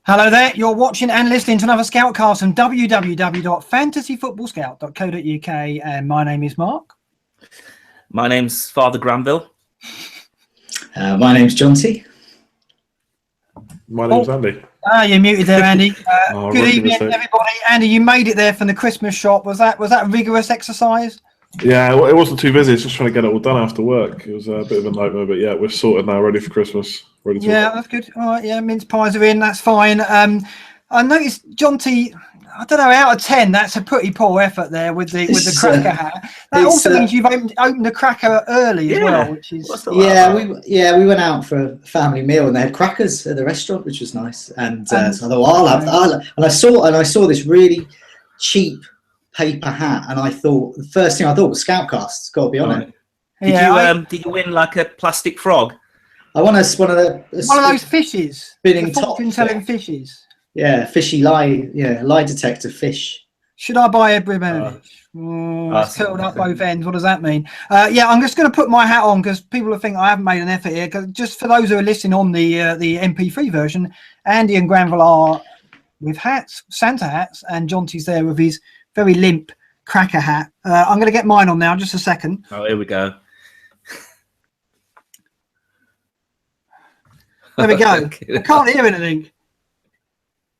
Hello there, you're watching and listening to another Scoutcast from www.fantasyfootballscout.co.uk, and my name is Mark. My name's Father Granville. My name's John T. My name's Andy. You're muted there, Andy. Good evening, mistake. everybody. Andy, you made it there from the Christmas shop. Was that a rigorous exercise? Yeah, it wasn't too busy. It's just trying to get it all done after work. It was a bit of a nightmare, but yeah, we're sorted now, ready for Christmas. That's good. All right, yeah, mince pies are in. That's fine. I noticed John T. I don't know, out of 10, that's a pretty poor effort there with the cracker hat. That also means you've opened the cracker early as well, which is we went out for a family meal and they had crackers at the restaurant, which was nice. And so I thought, and I saw this really cheap paper hat, and I thought the first thing I thought was Scoutcast. It's got to be on it. Did you win like a plastic frog? I won one of those fishes, spinning fortune-telling fishes. Yeah, fishy lie detector fish. Should I buy Ibrahimovic? It's curled up both ends. What does that mean? I'm just going to put my hat on because people will think I haven't made an effort here. Because just for those who are listening on the MP3 version, Andy and Granville are with hats, Santa hats, and Jonty's there with his very limp cracker hat. I'm going to get mine on now. Just a second. Oh, here we go. There we go. I can't hear anything.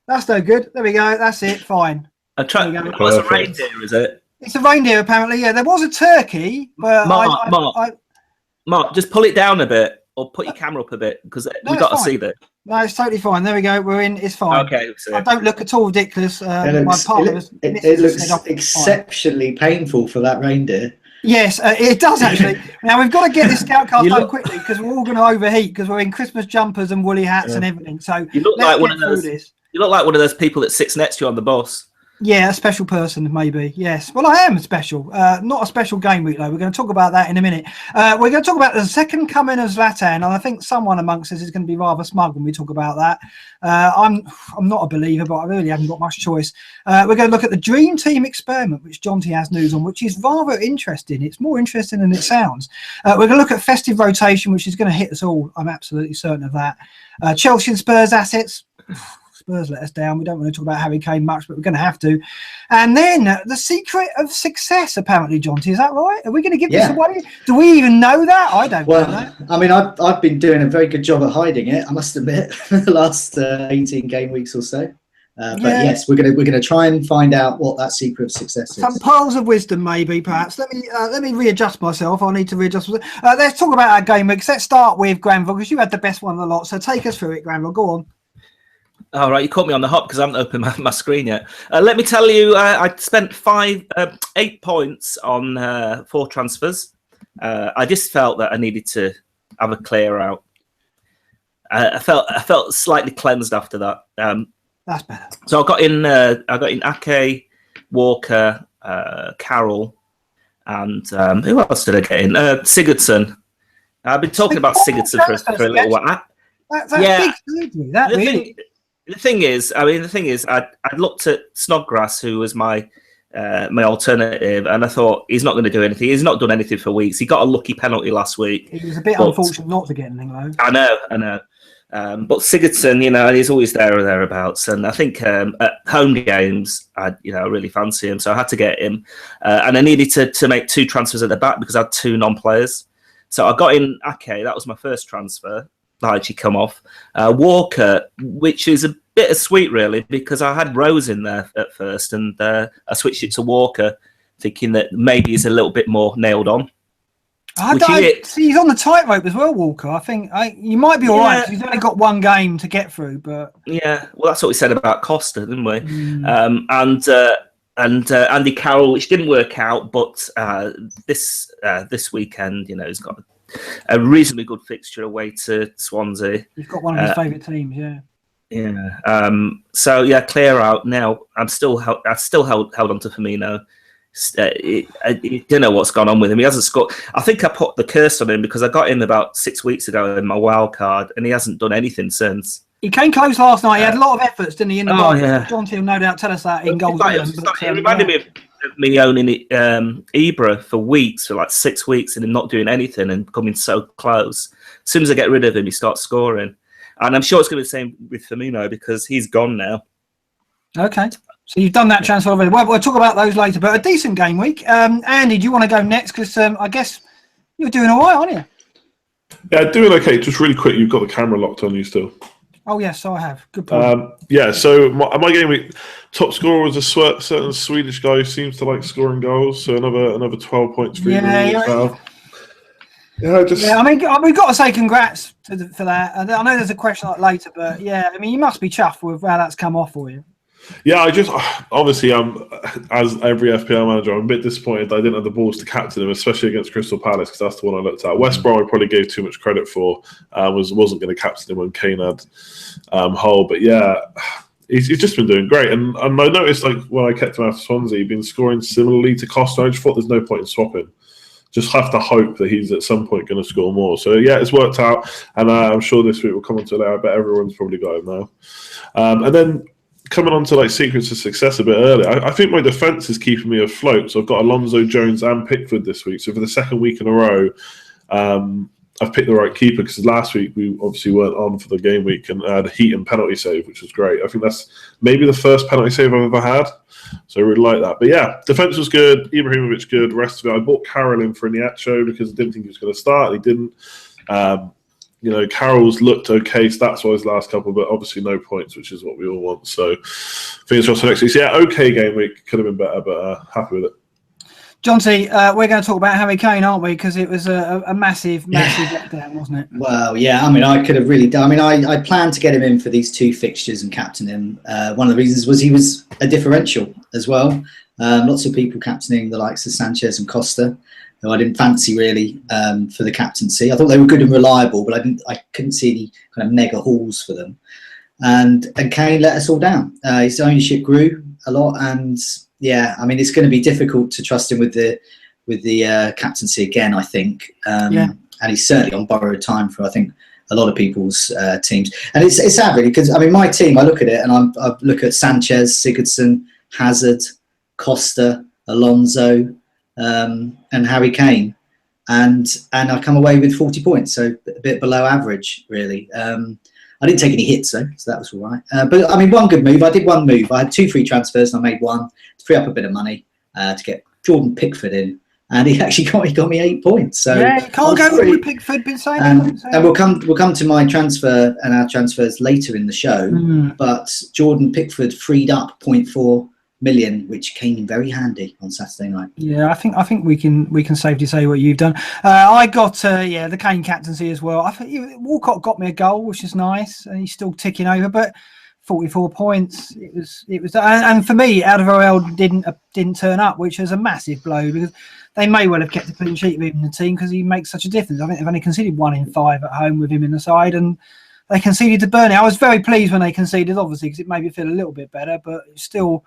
That's no good. There we go. That's it. Fine. What's a reindeer, is it? It's a reindeer, apparently. Yeah, there was a turkey, but Mark, just pull it down a bit or put your camera up a bit because we've got to see that. No, it's totally fine. There we go. We're in. It's fine. Okay. I don't look at all ridiculous. It looks exceptionally painful for that reindeer. Yes, it does actually. Now we've got to get this Scoutcast done quickly because we're all going to overheat because we're in Christmas jumpers and woolly hats and everything. So you look like one of those. You look like one of those people that sits next to you on the bus. Yeah, a special person, maybe. Yes. Well, I am special. Not a special game week, though. We're going to talk about that in a minute. We're going to talk about the second coming of Zlatan, and I think someone amongst us is going to be rather smug when we talk about that. I'm not a believer, but I really haven't got much choice. We're going to look at the Dream Team experiment, which John T has news on, which is rather interesting. It's more interesting than it sounds. We're going to look at festive rotation, which is going to hit us all. I'm absolutely certain of that. Chelsea and Spurs assets. Spurs let us down. We don't want to talk about Harry Kane much, but we're going to have to. And then the secret of success, apparently, John T. Is that right? Are we going to give this away? Do we even know that? I don't know that. I mean, I've been doing a very good job at hiding it, I must admit, for the last 18 game weeks or so. But yes, we're going to try and find out what that secret of success is. Some pearls of wisdom, maybe, perhaps. Let me readjust myself. I need to readjust. Let's talk about our game weeks. Let's start with Granville because you had the best one of the lot. So take us through it, Granville. Go on. All right, you caught me on the hop because I haven't opened my screen yet. Let me tell you, I spent 8 points on 4 transfers. I just felt that I needed to have a clear out. I felt slightly cleansed after that. That's better. So I got in Ake, Walker, Carroll, and who else did I get in? Sigurdsson. I've been talking about Sigurdsson for a little while. That's big surgery. The thing is, I looked at Snodgrass, who was my alternative, and I thought he's not going to do anything. He's not done anything for weeks. He got a lucky penalty last week. It was a bit unfortunate not to get anything, though. I know. But Sigurdsson, he's always there or thereabouts, and I think at home games, I really fancy him, so I had to get him, and I needed to make 2 transfers at the back because I had 2 non-players. So I got in Ake. That was my first transfer. Actually come off Walker, which is a bit sweet really because I had Rose in there at first and I switched it to Walker thinking that maybe he's a little bit more nailed on. He's on the tightrope as well, Walker. I think you might be all right. He's only got 1 game to get through, but well, that's what we said about Costa, didn't we? And Andy Carroll, which didn't work out, but this weekend, he's got a reasonably good fixture away to Swansea. You've got one of his favourite teams, clear out now. I still held on to Firmino. I don't know what's gone on with him. He hasn't scored. I think I put the curse on him because I got him about 6 weeks ago in my wild card, and he hasn't done anything since. He came close last night. He had a lot of efforts, didn't he? In the box. John T will no doubt tell us that in goals. It reminded me of me owning Ibra for weeks, for like 6 weeks, and him not doing anything and coming so close. As soon as I get rid of him, he starts scoring. And I'm sure it's going to be the same with Firmino because he's gone now. Okay. So you've done that transfer already. Well, we'll talk about those later, but a decent game week. Andy, do you want to go next? Because I guess you're doing all right, aren't you? Yeah, doing okay. Just really quick, you've got the camera locked on you still. Oh, yes, so I have. Good point. So my game week, top scorer was a certain Swedish guy who seems to like scoring goals. So another 12 points for you. Yeah, I mean, we've got to say congrats for that. I know there's a question like later, but yeah, I mean, you must be chuffed with how that's come off for you. Yeah, obviously as every FPL manager, I'm a bit disappointed that I didn't have the balls to captain him, especially against Crystal Palace, because that's the one I looked at. West Brom I probably gave too much credit for. Wasn't going to captain him when Kane had Hull, but yeah, he's just been doing great. And I noticed, like, when I kept him after Swansea, he'd been scoring similarly to Costa. I just thought there's no point in swapping. Just have to hope that he's at some point going to score more. So yeah, it's worked out, and I'm sure this week we'll come on to that. I bet everyone's probably got him now. And then coming on to like secrets of success a bit earlier, I think my defence is keeping me afloat. So I've got Alonso, Jones, and Pickford this week. So for the second week in a row, I've picked the right keeper, because last week we obviously weren't on for the game week and had a Heaton penalty save, which was great. I think that's maybe the first penalty save I've ever had. So I really like that. But yeah, defence was good. Ibrahimovic good. The rest of it, I bought Carroll in for Iniacho because I didn't think he was going to start. He didn't. Carroll's looked okay stats-wise last couple, but obviously no points, which is what we all want. So fingers crossed for next week. So yeah, okay game week. Could have been better, but happy with it. John T, we're going to talk about Harry Kane, aren't we? Because it was a massive letdown, wasn't it? Well, yeah. I mean, I could have really done. I mean, I planned to get him in for these two fixtures and captain him. One of the reasons was he was a differential as well. Lots of people captaining the likes of Sanchez and Costa, who I didn't fancy really for the captaincy. I thought they were good and reliable, but I couldn't see any kind of mega hauls for them. And Kane let us all down. His ownership grew a lot, and yeah, I mean, it's going to be difficult to trust him with the captaincy again, I think. And he's certainly on borrowed time for, I think, a lot of people's teams. And it's sad, really, because, I mean, my team, I look at it and I look at Sanchez, Sigurdsson, Hazard, Costa, Alonso, and Harry Kane. And I come away with 40 points, so a bit below average, really. I didn't take any hits, though, so that was all right. But, I mean, one good move. I did one move. I had 2 free transfers, and I made one to free up a bit of money to get Jordan Pickford in. And he actually got me 8 points. So yeah, you can't go wrong with Pickford. Been saying and we'll come to my transfer and our transfers later in the show. But Jordan Pickford freed up 0.4 million, which came in very handy on Saturday night. Yeah, I think we can safely say what you've done. I got the Kane captaincy as well. I think Walcott got me a goal, which is nice, and he's still ticking over. But 44 points, it was, and for me, Alderweireld didn't turn up, which was a massive blow, because they may well have kept a clean sheet with him in the team because he makes such a difference. I think they've only conceded 1 in 5 at home with him in the side, and they conceded to Burnley. I was very pleased when they conceded, obviously, because it made me feel a little bit better, but it's still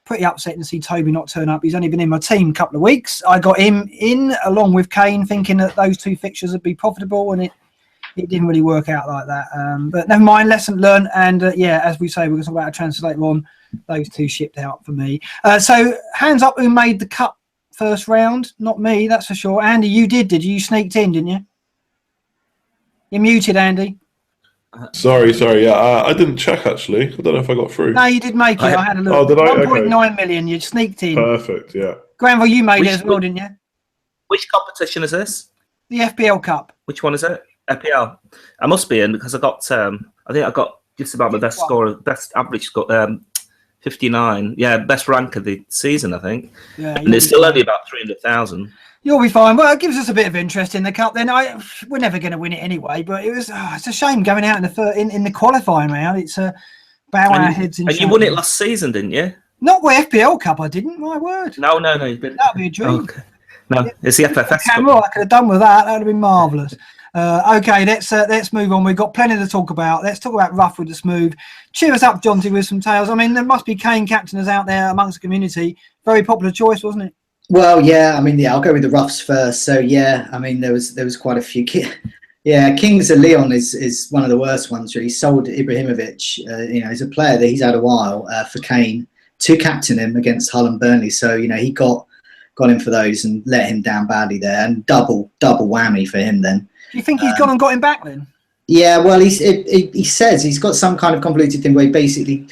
pretty upsetting to see Toby not turn up. He's only been in my team a couple of weeks. I got him in along with Kane, thinking that those 2 fixtures would be profitable, and it didn't really work out like that. But never mind, lesson learned. And as we say, we're going to talk about a transfer later on. Those 2 shipped out for me. So hands up, who made the cut first round? Not me, that's for sure. Andy, you did you? You sneaked in, didn't you? You're muted, Andy. Sorry. Yeah, I didn't check, actually. I don't know if I got through. No, you did make it. I had a look. Oh, did I? 1.9 million. You sneaked in. Perfect, yeah. Granville, you made it as well, didn't you? Which competition is this? The FPL Cup. Which one is it? FPL. I must be in because I got. I think I got just about my best score, best average score, 59. Yeah, best rank of the season, I think. Yeah, and it's still only about 300,000. You'll be fine. Well, it gives us a bit of interest in the cup. Then we're never going to win it anyway. But it's a shame going out in the qualifying round. It's bow our heads in. And you won it last season, didn't you? Not with FPL Cup. I didn't. My word. No. That'd be a dream. Okay. No, it's the FFS Cup. I could have done with that. That would have been marvellous. Okay, let's move on. We've got plenty to talk about. Let's talk about Ruff with the smooth. Cheer us up, Jonty, with some tales. I mean, there must be Kane captainers out there amongst the community. Very popular choice, wasn't it? Well, yeah. I mean, I'll go with the Ruffs first. So, yeah, I mean, there was quite a few. Kings of Leon is one of the worst ones, really. He sold Ibrahimovic. He's a player that he's had a while for Kane to captain him against Hull and Burnley. So, he got him for those and let him down badly there, and double whammy for him then. Do you think he's gone and got him back then? Yeah, well, he says he's got some kind of convoluted thing where he basically,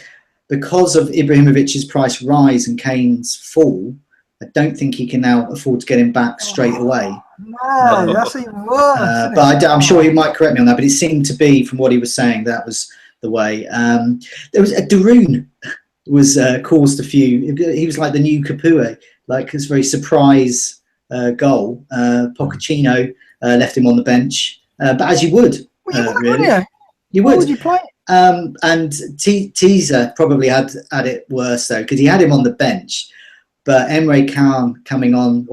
because of Ibrahimovic's price rise and Kane's fall, I don't think he can now afford to get him back straight away. No, that's even worse. But I'm sure he might correct me on that. But it seemed to be, from what he was saying, that was the way. There was a Darun was caused a few. He was like the new Capoue, like this very surprise goal. Pochettino left him on the bench, but as you would, really, you would. Would you play? And Teaser probably had it worse though, because he had him on the bench, but Emre Can coming on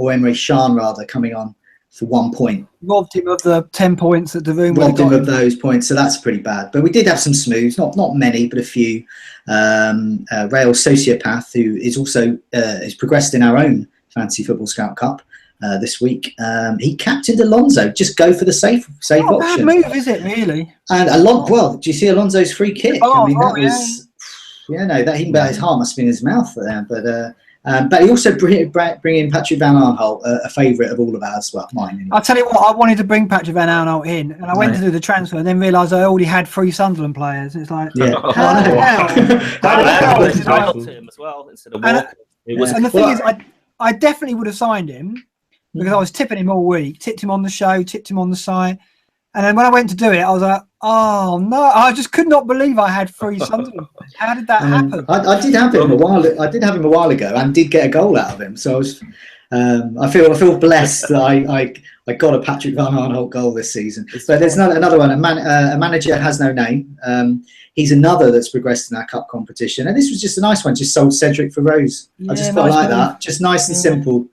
for 1 point. Robbed him of the 10 points that Darun robbed him of those points, so that's pretty bad. But we did have some smooths, not many, but a few. Real Sociopath, who is also is progressed in our own Fantasy Football Scout Cup this week. He captained Alonso. Just go for the safe option. Not a bad move, is it really? And well, do you see Alonso's free kick? I mean, that was that he his heart must have been in his mouth there, but he also bring in Patrick Van Aanholt, a favourite of all of ours. Well, mine. Anyway. I'll tell you what, I wanted to bring Patrick Van Aanholt in, and I went to do the transfer, and then realised I already had 3 Sunderland players. It's like, how the hell? Him as well instead of Walker. And the thing is, I definitely would have signed him because I was tipping him all week, tipped him on the show, tipped him on the site, and then when I went to do it, I was like, oh no! I just could not believe I had 3 Sunderland. How did that happen? I did have him a while ago, and did get a goal out of him. So I was, I feel blessed that I got a Patrick Van Aanholt goal this season. But there's another one. A manager has no name. He's another that's progressed in our cup competition, and this was just a nice one. Just sold Cedric for Rose. I just quite like that. Just nice and simple.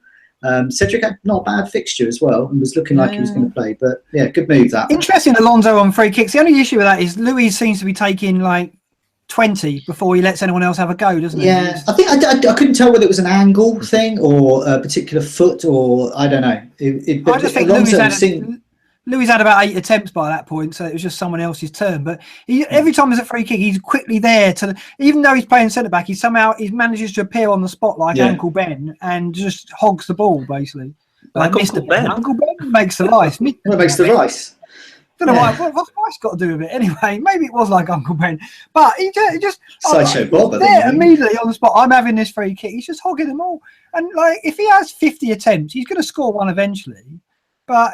Cedric had not a bad fixture as well and was looking like he was going to play, but good move that. Interesting, Alonso on free kicks. The only issue with that is Luis seems to be taking like 20 before he lets anyone else have a go, doesn't he? Yeah, I think I couldn't tell whether it was an angle thing or a particular foot, or I don't know. I just think Luis had about 8 attempts by that point, so it was just someone else's turn. But every time there's a free kick, he's quickly there even though he's playing centre back, he manages to appear on the spot like Uncle Ben and just hogs the ball basically. Like Uncle Ben. Uncle Ben makes the rice. What makes the rice? Don't know what's rice got to do with it. Anyway, maybe it was like Uncle Ben, but he just Sideshow Bob. There immediately on the spot. I'm having this free kick. He's just hogging them all, and like if he has 50 attempts, he's going to score one eventually. But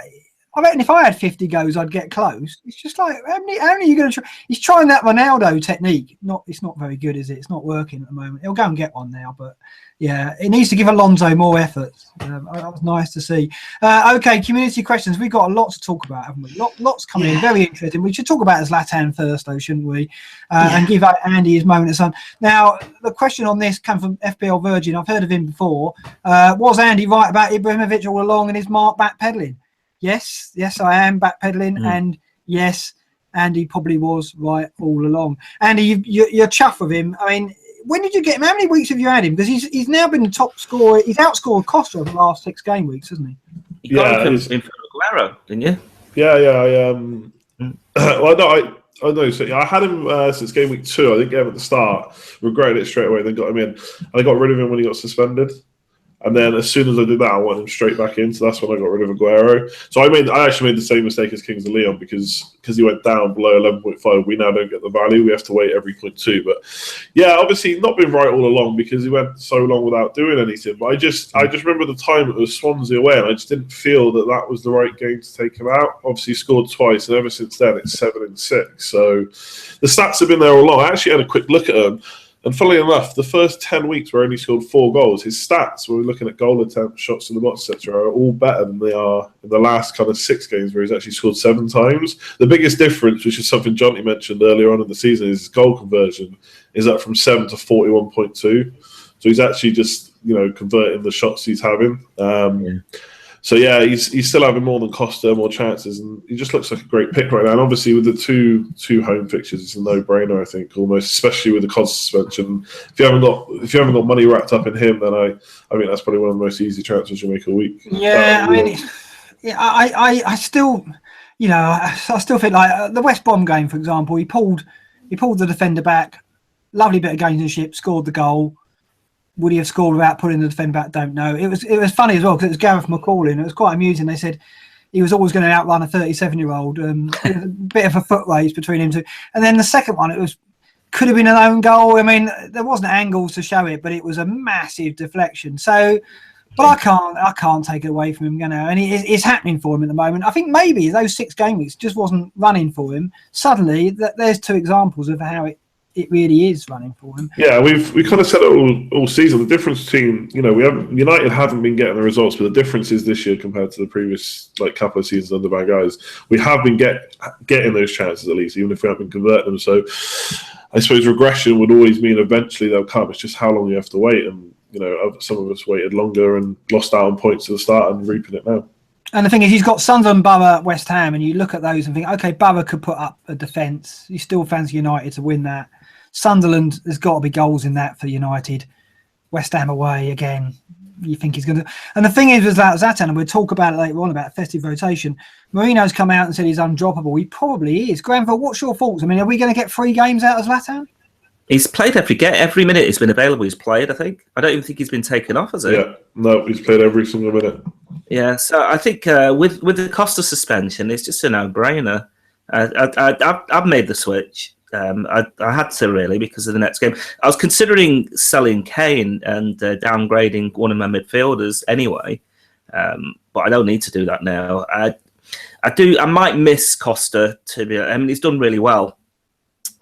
I reckon if I had 50 goes, I'd get close. It's just like, how many are you going to try? He's trying that Ronaldo technique. It's not very good, is it? It's not working at the moment. He'll go and get one now, but yeah, it needs to give Alonso more effort. That was nice to see. Okay, community questions. We've got a lot to talk about, haven't we? Lots coming in. Very interesting. We should talk about Zlatan first, though, shouldn't we? And give Andy his moment of sun. Now, the question on this comes from FPL Virgin. I've heard of him before. Was Andy right about Ibrahimovic all along and his mark backpedaling? Yes, I am backpedaling, and yes, Andy probably was right all along. Andy, you're chuffed with him. I mean, when did you get him? How many weeks have you had him? Because he's now been the top scorer. He's outscored Costa over the last 6 game weeks, hasn't he? You got him in Aguero, didn't you? Yeah. I know. So I had him since game week 2. I didn't get him at the start. Regretted it straight away. Then got him in. And I got rid of him when he got suspended. And then as soon as I did that, I wanted him straight back in. So that's when I got rid of Aguero. So I actually made the same mistake as Kings of Leon because he went down below 11.5. We now don't get the value. We have to wait every 0.2. But yeah, obviously not been right all along because he went so long without doing anything. But I just remember the time it was Swansea away, and I just didn't feel that was the right game to take him out. Obviously, he scored twice, and ever since then it's 7 and 6. So the stats have been there all along. I actually had a quick look at them. And funnily enough, the first 10 weeks where he only scored 4 goals, his stats, when we're looking at goal attempts, shots in the box, etc., are all better than they are in the last kind of 6 games where he's actually scored 7 times. The biggest difference, which is something Johnny mentioned earlier on in the season, is his goal conversion is up from 7 to 41.2. So he's actually just, converting the shots he's having. So yeah, he's still having more than Costa, more chances, and he just looks like a great pick right now. And obviously with the two home fixtures, it's a no-brainer, I think, almost, especially with the Costa suspension. If you haven't got money wrapped up in him, then I think that's probably one of the most easy transfers you make a week. Yeah, I still, I still feel like the West Brom game, for example, he pulled the defender back, lovely bit of gamesmanship, scored the goal. Would he have scored without putting the defender back? Don't know. It was funny as well because it was Gareth McCall in. It was quite amusing. They said, he was always going to outrun a 37-year-old. A bit of a foot race between him two. And then the second one, could have been an own goal. I mean, there wasn't angles to show it, but it was a massive deflection. So, but I can't take it away from him, and it's happening for him at the moment. I think maybe those 6 game weeks just wasn't running for him. Suddenly, there's 2 examples of how it really is running for him. Yeah, we kind of said it all season. The difference between, United haven't been getting the results, but the difference is this year compared to the previous couple of seasons under our guys, we have been getting those chances at least, even if we haven't converted them. So I suppose regression would always mean eventually they'll come. It's just how long you have to wait. And, some of us waited longer and lost out on points at the start and reaping it now. And the thing is, he's got Sunderland, Borough, West Ham, and you look at those and think, okay, Borough could put up a defence. You still fancy United to win that. Sunderland, there's got to be goals in that for United. West Ham away again. You think he's going to... And the thing is with Zlatan, and we'll talk about it later on about festive rotation, Mourinho's come out and said he's undroppable. He probably is. Granville, what's your thoughts? I mean, are we going to get 3 games out of Zlatan? He's played every minute he's been available. He's played, I think. I don't even think he's been taken off, has he? Yeah, no, he's played every single minute. Yeah, so I think with the Costa suspension, it's just a no-brainer. I've made the switch. I had to, really, because of the next game. I was considering selling Kane and downgrading one of my midfielders anyway, but I don't need to do that now. I might miss Costa. He's done really well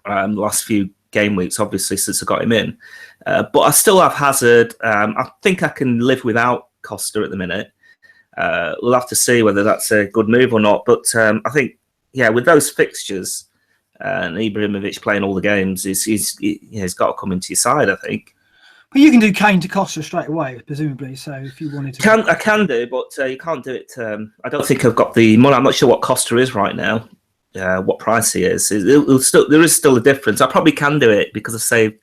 the last few game weeks, obviously, since I got him in. But I still have Hazard. I think I can live without Costa at the minute. We'll have to see whether that's a good move or not. But I think, with those fixtures and Ibrahimovic playing all the games, he's got to come into your side, I think. But you can do Kane to Costa straight away, presumably. So if you wanted to, I can do, but you can't do it. I don't think I've got the money. I'm not sure what Costa is right now. What price he is. There is still a difference. I probably can do it because I saved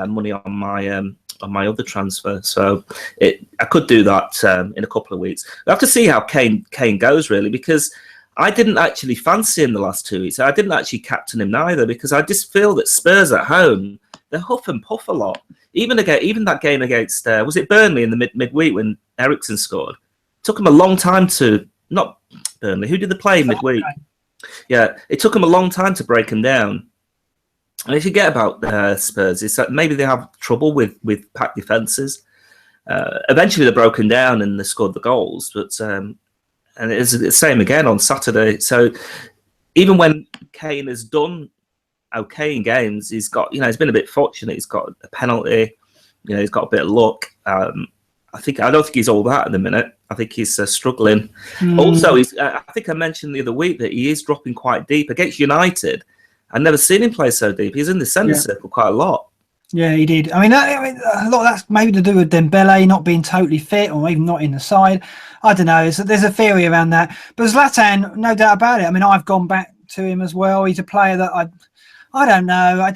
money on my other transfer. So I could do that in a couple of weeks. We'll have to see how Kane goes, really, because I didn't actually fancy him the last 2 weeks. I didn't actually captain him neither because I just feel that Spurs at home, they huff and puff a lot. Even that game against, was it Burnley in the midweek when Eriksen scored? It took him a long time to, not Burnley, who did they play midweek? Yeah, it took them a long time to break them down. And if you get about Spurs, it's that maybe they have trouble with packed defences. Eventually, they're broken down and they scored the goals. But and it's the same again on Saturday. So even when Kane has done okay in games, he's got he's been a bit fortunate. He's got a penalty. He's got a bit of luck. I don't think he's all that at the minute. I think he's struggling. Also, I think I mentioned the other week that he is dropping quite deep against United. I've never seen him play so deep. He's in the centre circle quite a lot. Yeah, he did. I mean, a lot of that's maybe to do with Dembele not being totally fit or even not in the side. I don't know. There's a theory around that. But Zlatan, no doubt about it. I mean, I've gone back to him as well. He's a player that I don't know.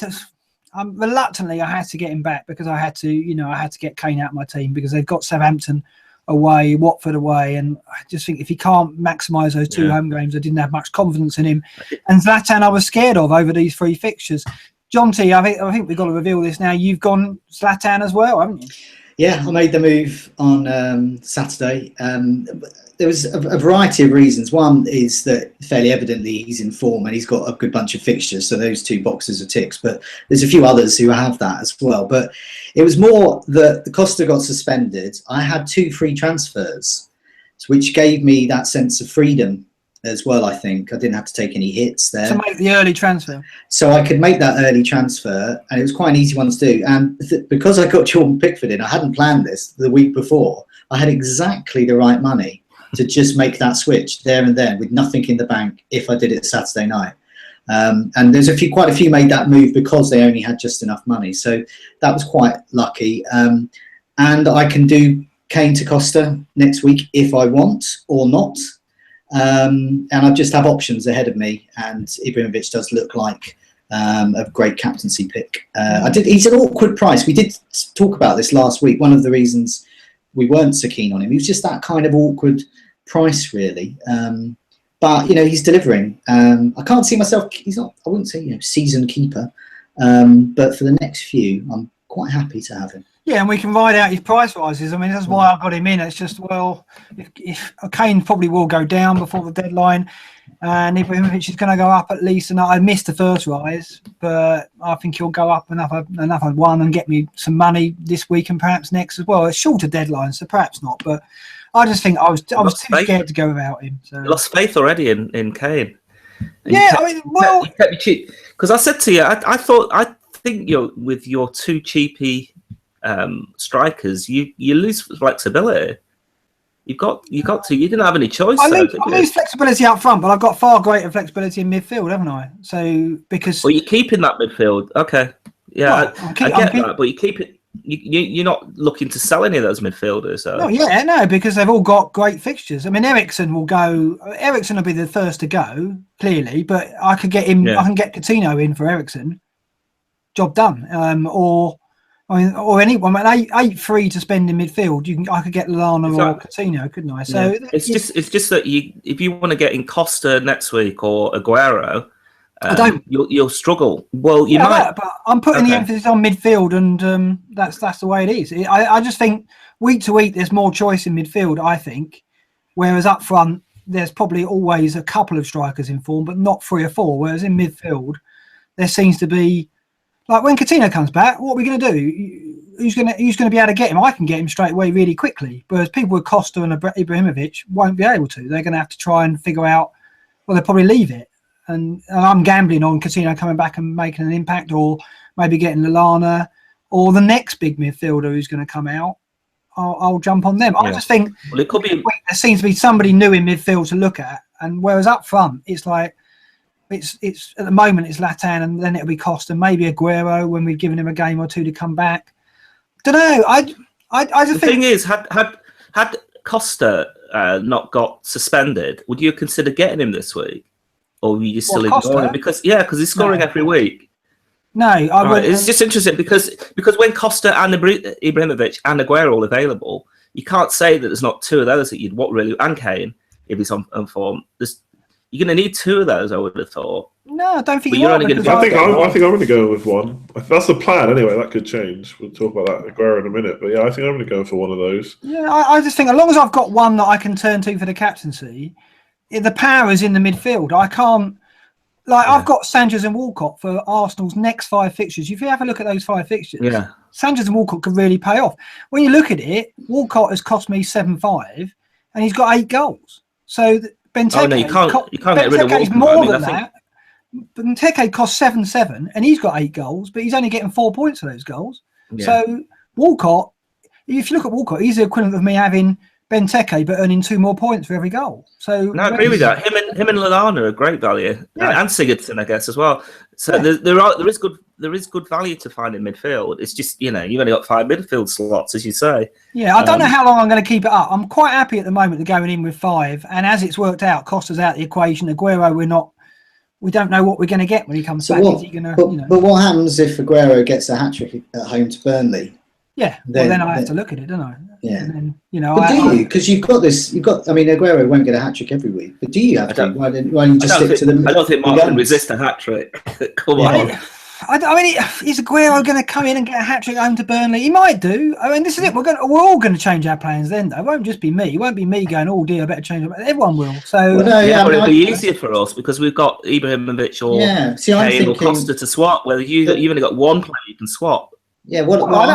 Reluctantly, I had to get him back because I had to get Kane out of my team because they've got Southampton away, Watford away, and I just think if he can't maximise those 2 home games, I didn't have much confidence in him. And Zlatan, I was scared of over these 3 fixtures. John T, I think we've got to reveal this now. You've gone Zlatan as well, haven't you? Yeah, I made the move on Saturday. There was a variety of reasons. One is that fairly evidently he's in form and he's got a good bunch of fixtures, so those 2 boxes are ticks. But there's a few others who have that as well. But it was more that the Costa got suspended. I had 2 free transfers, which gave me that sense of freedom as well. I think I didn't have to take any hits there. To make the early transfer. So I could make that early transfer, and it was quite an easy one to do. And because I got Jordan Pickford in, I hadn't planned this the week before. I had exactly the right money to just make that switch there and then with nothing in the bank if I did it Saturday night. And there's quite a few made that move because they only had just enough money. So that was quite lucky. And I can do Kane to Costa next week if I want or not. And I just have options ahead of me. And Ibrahimovic does look like a great captaincy pick. He's an awkward price. We did talk about this last week. One of the reasons we weren't so keen on him, he was just that kind of awkward price, really. But he's delivering. I can't see myself. He's not. I wouldn't say season keeper. But for the next few, I'm quite happy to have him. Yeah, and we can ride out his price rises. I mean, that's why I got him in. It's just, well, if Kane probably will go down before the deadline, and Ibrahimovic is going to go up at least. And I missed the first rise, but I think he'll go up another one and get me some money this week and perhaps next as well. It's shorter deadline, so perhaps not. But I just think I was too scared to go without him. So. You lost faith already in Kane. Yeah, I mean, well, you kept me cheap because I said to you, I think with your two cheapy strikers, you lose flexibility. You didn't have any choice. I lose flexibility up front, but I've got far greater flexibility in midfield, haven't I? So because you're keeping that midfield, okay? Yeah, I get that, but you keep it. You're not looking to sell any of those midfielders. So. No, because they've all got great fixtures. I mean, Eriksen will go. Eriksen will be the first to go, clearly, but I could get him. Yeah. I can get Coutinho in for Eriksen. Job done. Or anyone. 8-3 to spend in midfield. I could get Lallana or Coutinho, couldn't I? So it's just that if you want to get in Costa next week or Aguero. I don't. You'll struggle. Well, you might. But I'm putting the emphasis on midfield, and that's the way it is. I just think week to week there's more choice in midfield. I think, whereas up front there's probably always a couple of strikers in form, but not 3 or 4. Whereas in midfield there seems to be, like when Coutinho comes back, what are we going to do? Who's going to be able to get him? I can get him straight away really quickly. Whereas people with Costa and Ibrahimovic won't be able to. They're going to have to try and figure out. Well, they'll probably leave it. And I'm gambling on Coutinho coming back and making an impact, or maybe getting Lallana, or the next big midfielder who's going to come out. I'll jump on them. Yeah. I just think it could be. There seems to be somebody new in midfield to look at, and whereas up front it's like it's at the moment it's Zlatan, and then it'll be Costa, maybe Aguero when we've given him a game or two to come back. Don't know. I just think the thing is, had Costa not got suspended, would you consider getting him this week? Or are you still ignoring him? Because he's scoring every week. No, I wouldn't. It's just interesting because when Costa and Ibrahimovic and Aguero are all available, you can't say that there's not 2 of those that you'd want really, and Kane, if he's on form. You're going to need 2 of those, I would have thought. No, I don't think I think I'm going to go with one. That's the plan anyway. That could change. We'll talk about that Aguero in a minute. But yeah, I think I'm going to go for one of those. Yeah, I just think as long as I've got one that I can turn to for the captaincy, the power is in the midfield. I can't, I've got Sanchez and Walcott for Arsenal's next 5 fixtures. If you have a look at those 5 fixtures, Sanchez and Walcott could really pay off. When you look at it, Walcott has cost me 7.5, and he's got 8 goals. So Benteke, you can't get rid of Walcott. More than that. Benteke costs 7.7, and he's got 8 goals, but he's only getting 4 points for those goals. Yeah. So Walcott, if you look at Walcott, he's the equivalent of me having Benteke, but earning 2 more points for every goal. So I agree with that. Him and Lallana are great value, and Sigurdsson, I guess, as well. So there is good value to find in midfield. It's just you've only got 5 midfield slots, as you say. Yeah, I don't know how long I'm going to keep it up. I'm quite happy at the moment to going in with 5, and as it's worked out, Costa's out the equation. Aguero, we don't know what we're going to get when he comes back. Is he gonna, but what happens if Aguero gets a hat-trick at home to Burnley? Yeah, then I have to look at it, don't I? Yeah. And then, but do you? Because Aguero won't get a hat-trick every week, but do you have to? Why don't you just stick to them? I don't think Mark can resist a hat-trick. Come on. I mean, is Aguero going to come in and get a hat-trick home to Burnley? He might do. I mean, this is it. We're all going to change our plans then, though. It won't just be me. It won't be me going, oh, dear, I better change it. Everyone will. So, it'll be easier for us because we've got Ibrahimovic or Kane or Costa to swap, where you've only got one player you can swap. Yeah, I'd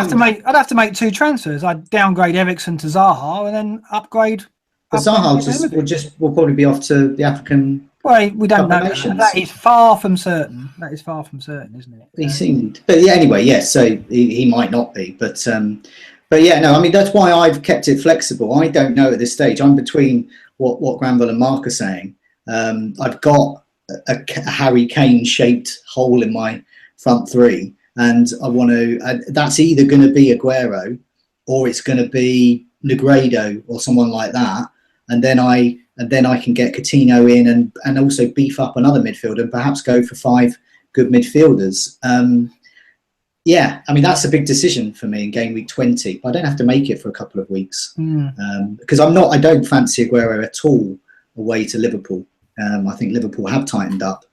have to make 2 transfers. I'd downgrade Eriksen to Zaha and then upgrade. Zaha will probably be off to the African. Well, we don't know. That is far from certain. Isn't it? He seemed, but anyway, yes. So he might not be, but yeah, no. I mean, that's why I've kept it flexible. I don't know at this stage. I'm between what Granville and Mark are saying. I've got a Harry Kane shaped hole in my front 3. And I want to. That's either going to be Aguero, or it's going to be Negredo or someone like that. And then I can get Coutinho in and also beef up another midfielder and perhaps go for 5 good midfielders. Yeah, I mean that's a big decision for me in game week 20. But I don't have to make it for a couple of weeks because I don't fancy Aguero at all away to Liverpool. I think Liverpool have tightened up.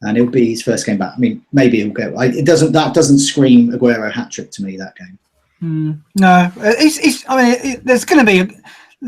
and it'll be his first game back. I mean, maybe he'll go. That doesn't scream Aguero hat-trick to me, that game. No, there's going to be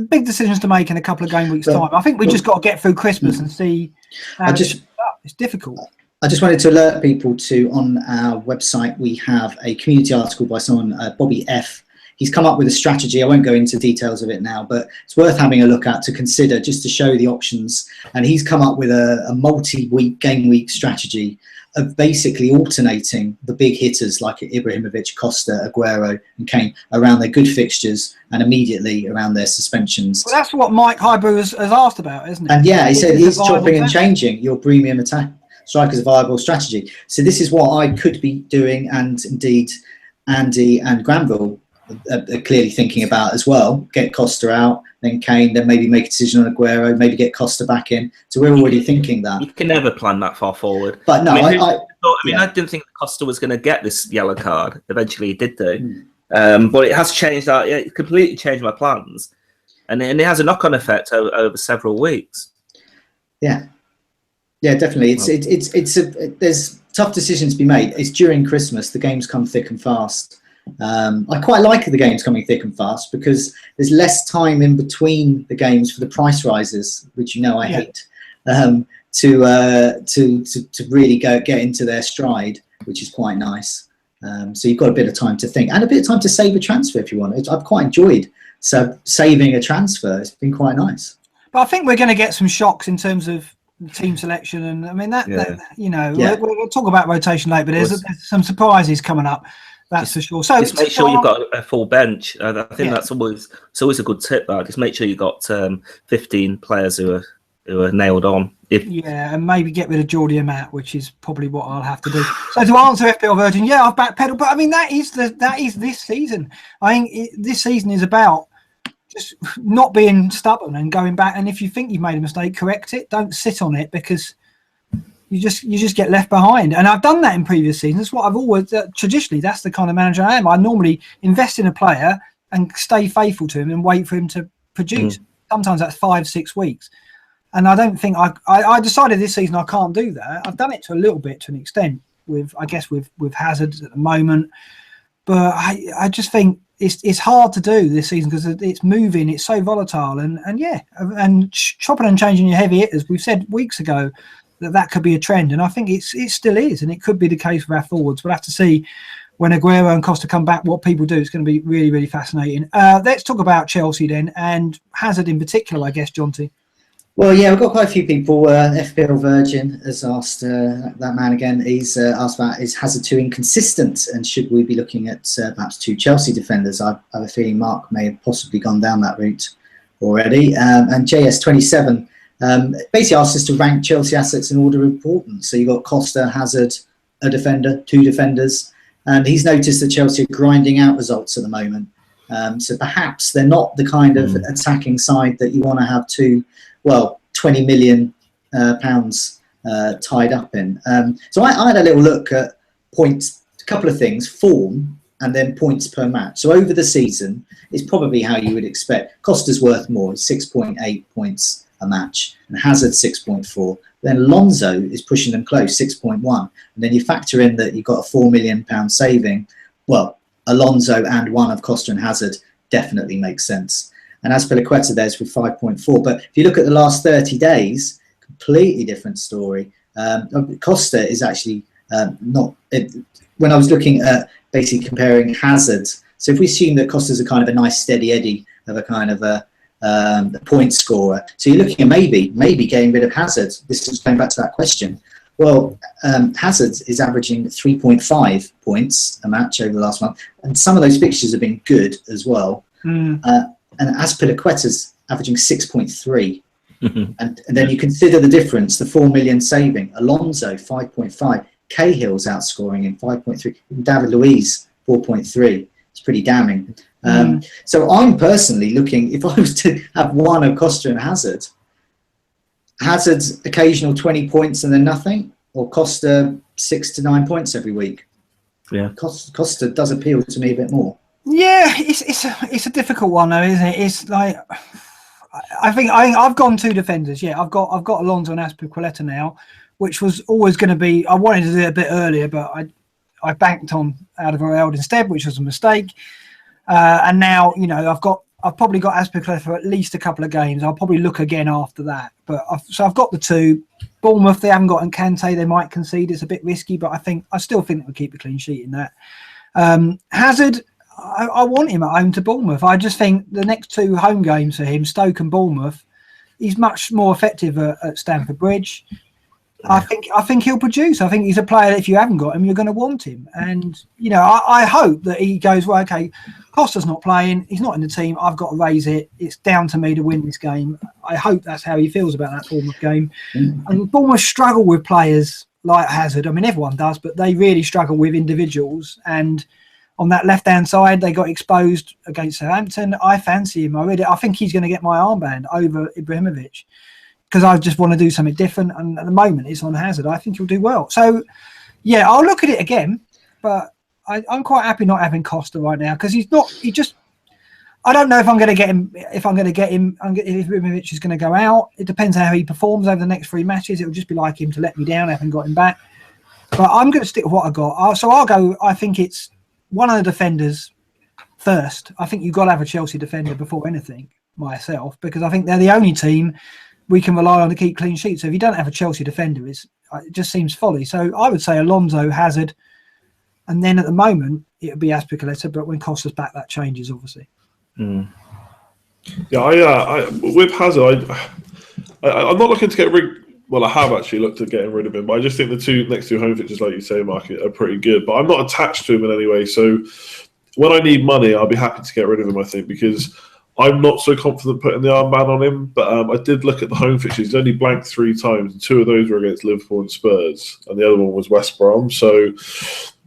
big decisions to make in a couple of game weeks' time. I think we just got to get through Christmas and see. It's difficult. I just wanted to alert people to, on our website, we have a community article by someone, Bobby F. He's come up with a strategy. I won't go into details of it now, but it's worth having a look at to consider, just to show the options. And he's come up with a multi-week, game week strategy of basically alternating the big hitters like Ibrahimovic, Costa, Aguero and Kane around their good fixtures and immediately around their suspensions. Well, that's what Mike Highbrew has asked about, isn't it? And yeah, he said he's chopping and changing your premium attack strikers viable strategy. So this is what I could be doing, and indeed Andy and Granville are clearly thinking about as well. Get Costa out, then Kane, then maybe make a decision on Aguero, maybe get Costa back in. So we're already thinking that. You can never plan that far forward. But no, I didn't think Costa was going to get this yellow card. Eventually he did do. But it has changed that. It completely changed my plans. And it has a knock-on effect over several weeks. Yeah. Yeah, definitely. There's tough decisions to be made. It's during Christmas. The games come thick and fast. I quite like the games coming thick and fast because there's less time in between the games for the price rises, which I hate, to really get into their stride, which is quite nice. So you've got a bit of time to think and a bit of time to save a transfer if you want. I've quite enjoyed saving a transfer. It's been quite nice. But I think we're going to get some shocks in terms of team selection, and I mean we'll talk about rotation later, but there's some surprises coming up. That's for sure. So just make sure you've got a full bench. I think that's always a good tip. Just make sure you've got 15 players who are nailed on. And maybe get rid of Geordie and Matt, which is probably what I'll have to do. So to answer FPL Virgin, I've backpedaled, but I mean that is this season. I think this season is about just not being stubborn and going back. And if you think you've made a mistake, correct it. Don't sit on it because you just get left behind. And I've done that in previous seasons. That's what I've always traditionally. That's the kind of manager I am. I normally invest in a player and stay faithful to him and wait for him to produce. Sometimes that's 5-6 weeks. And I don't think I decided this season I can't do that. I've done it to a little bit, to an extent, with Hazard at the moment. But I just think it's hard to do this season because it's moving, it's so volatile, and chopping and changing your heavy hitters. We've said weeks ago that could be a trend, and I think it still is, and it could be the case with our forwards. We'll have to see when Aguero and Costa come back what people do. It's going to be really, really fascinating. Let's talk about Chelsea then, and Hazard in particular, I guess, Jonty. Well, yeah, we've got quite a few people. FPL Virgin has asked that man again. He's asked about, is Hazard too inconsistent, and should we be looking at perhaps 2 Chelsea defenders? I have a feeling Mark may have possibly gone down that route already. And JS27 basically asked us to rank Chelsea assets in order of importance. So you've got Costa, Hazard, a defender, 2 defenders, and he's noticed that Chelsea are grinding out results at the moment. So perhaps they're not the kind of attacking side that you want to have 20 million pounds tied up in. So I had a little look at points, a couple of things, form and then points per match. So over the season, it's probably how you would expect. Costa's worth more, 6.8 points a match, and Hazard 6.4. Then Alonso is pushing them close, 6.1. And then you factor in that you've got a £4 million saving. Well, Alonso and one of Costa and Hazard definitely makes sense. And as for Azpilicueta, there's with 5.4. But if you look at the last 30 days, completely different story. Costa is actually not... when I was looking at basically comparing Hazard, so if we assume that Costa's a kind of a nice steady Eddie of a kind of a point scorer, so you're looking at maybe getting rid of Hazard. This is going back to that question. Well, Hazard is averaging 3.5 points a match over the last month, and some of those fixtures have been good as well. And Azpilicueta's averaging 6.3. And then you consider the difference, the 4 million saving. Alonso, 5.5. Cahill's outscoring in 5.3. David Luiz, 4.3. It's pretty damning. So I'm personally looking, if I was to have one of Costa and Hazard, Hazard's occasional 20 points and then nothing, or Costa 6 to 9 points every week. Yeah, Costa does appeal to me a bit more. Yeah, it's a difficult one though, isn't it? It's like I think I've gone 2 defenders. Yeah, I've got Alonso and Azpilicueta now. which was always going to be. I wanted to do it a bit earlier, but I banked on Alderweireld instead, which was a mistake. And now, I've probably got Azpilicueta for at least a couple of games. I'll probably look again after that. But I've got the two. Bournemouth, they haven't got Nkante. They might concede. It's a bit risky, but I still think they'll keep a clean sheet in that. Hazard, I want him at home to Bournemouth. I just think the next two home games for him, Stoke and Bournemouth, he's much more effective at Stamford Bridge. I think he'll produce. I think he's a player that if you haven't got him, you're going to want him. And, I hope that he goes, well, okay, Costa's not playing. He's not in the team. I've got to raise it. It's down to me to win this game. I hope that's how he feels about that Bournemouth game. And Bournemouth struggle with players like Hazard. I mean, everyone does, but they really struggle with individuals. And on that left-hand side, they got exposed against Southampton. I fancy him. I think he's going to get my armband over Ibrahimovic, because I just want to do something different. And at the moment, it's on Hazard. I think he'll do well. So, yeah, I'll look at it again. But I'm quite happy not having Costa right now, because I don't know if I'm going to get him. If Ibrahimovic is going to go out, it depends how he performs over the next 3 matches. It will just be like him to let me down. I haven't got him back. But I'm going to stick with what I got. So I'll go. I think it's one of the defenders first. I think you've got to have a Chelsea defender before anything, myself, because I think they're the only team we can rely on to keep clean sheets. So if you don't have a Chelsea defender, it just seems folly. So I would say Alonso, Hazard, and then at the moment it would be Azpilicueta. But when Costa's back, that changes obviously. Yeah, with Hazard, I'm not looking to get rid. Well, I have actually looked at getting rid of him, but I just think the next two home fixtures, like you say, Mark, are pretty good. But I'm not attached to him in any way. So when I need money, I'll be happy to get rid of him, I think, because I'm not so confident putting the armband on him. But I did look at the home fixtures. He's only blanked 3 times, and 2 of those were against Liverpool and Spurs, and the other one was West Brom. So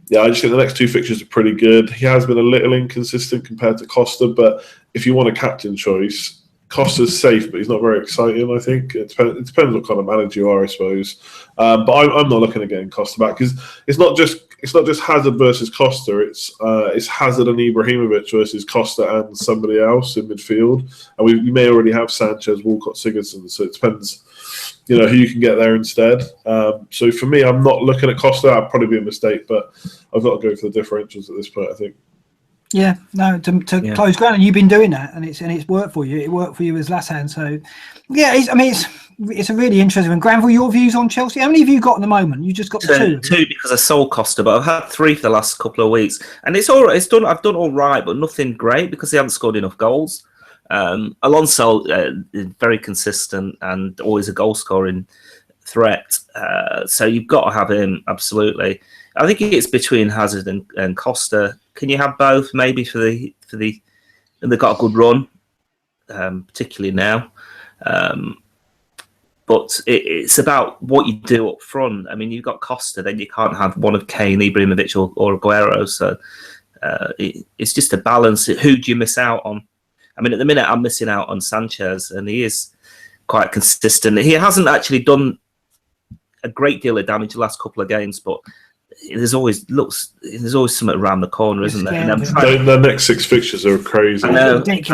yeah, I just think the next 2 fixtures are pretty good. He has been a little inconsistent compared to Costa, but if you want a captain choice, Costa's safe, but he's not very exciting, I think. It depends what kind of manager you are, I suppose. But I'm not looking at getting Costa back, because it's not just Hazard versus Costa. It's Hazard and Ibrahimovic versus Costa and somebody else in midfield. And we may already have Sanchez, Walcott, Sigurdsson. So it depends, who you can get there instead. So for me, I'm not looking at Costa. That'd probably be a mistake, but I've got to go for the differentials at this point, I think. Yeah, no, to close ground, and you've been doing that, and it's worked for you. It worked for you with Zlatan. So, yeah, it's a really interesting one. Granville, your views on Chelsea? How many have you got at the moment? You just got the 2. 2 because I sold Costa, but I've had 3 for the last couple of weeks, and it's all right. I've done all right, but nothing great because they haven't scored enough goals. Alonso is very consistent and always a goal scoring threat. So you've got to have him absolutely. I think it's between Hazard and Costa. Can you have both? Maybe for the and they've got a good run, particularly now. But it's about what you do up front. I mean, you've got Costa, then you can't have one of Kane, Ibrahimovic, or Aguero. So it's just a balance. Who do you miss out on? I mean, at the minute, I'm missing out on Sanchez, and he is quite consistent. He hasn't actually done a great deal of damage the last couple of games, but there's always something around the corner, isn't there? And the next 6 fixtures are crazy. I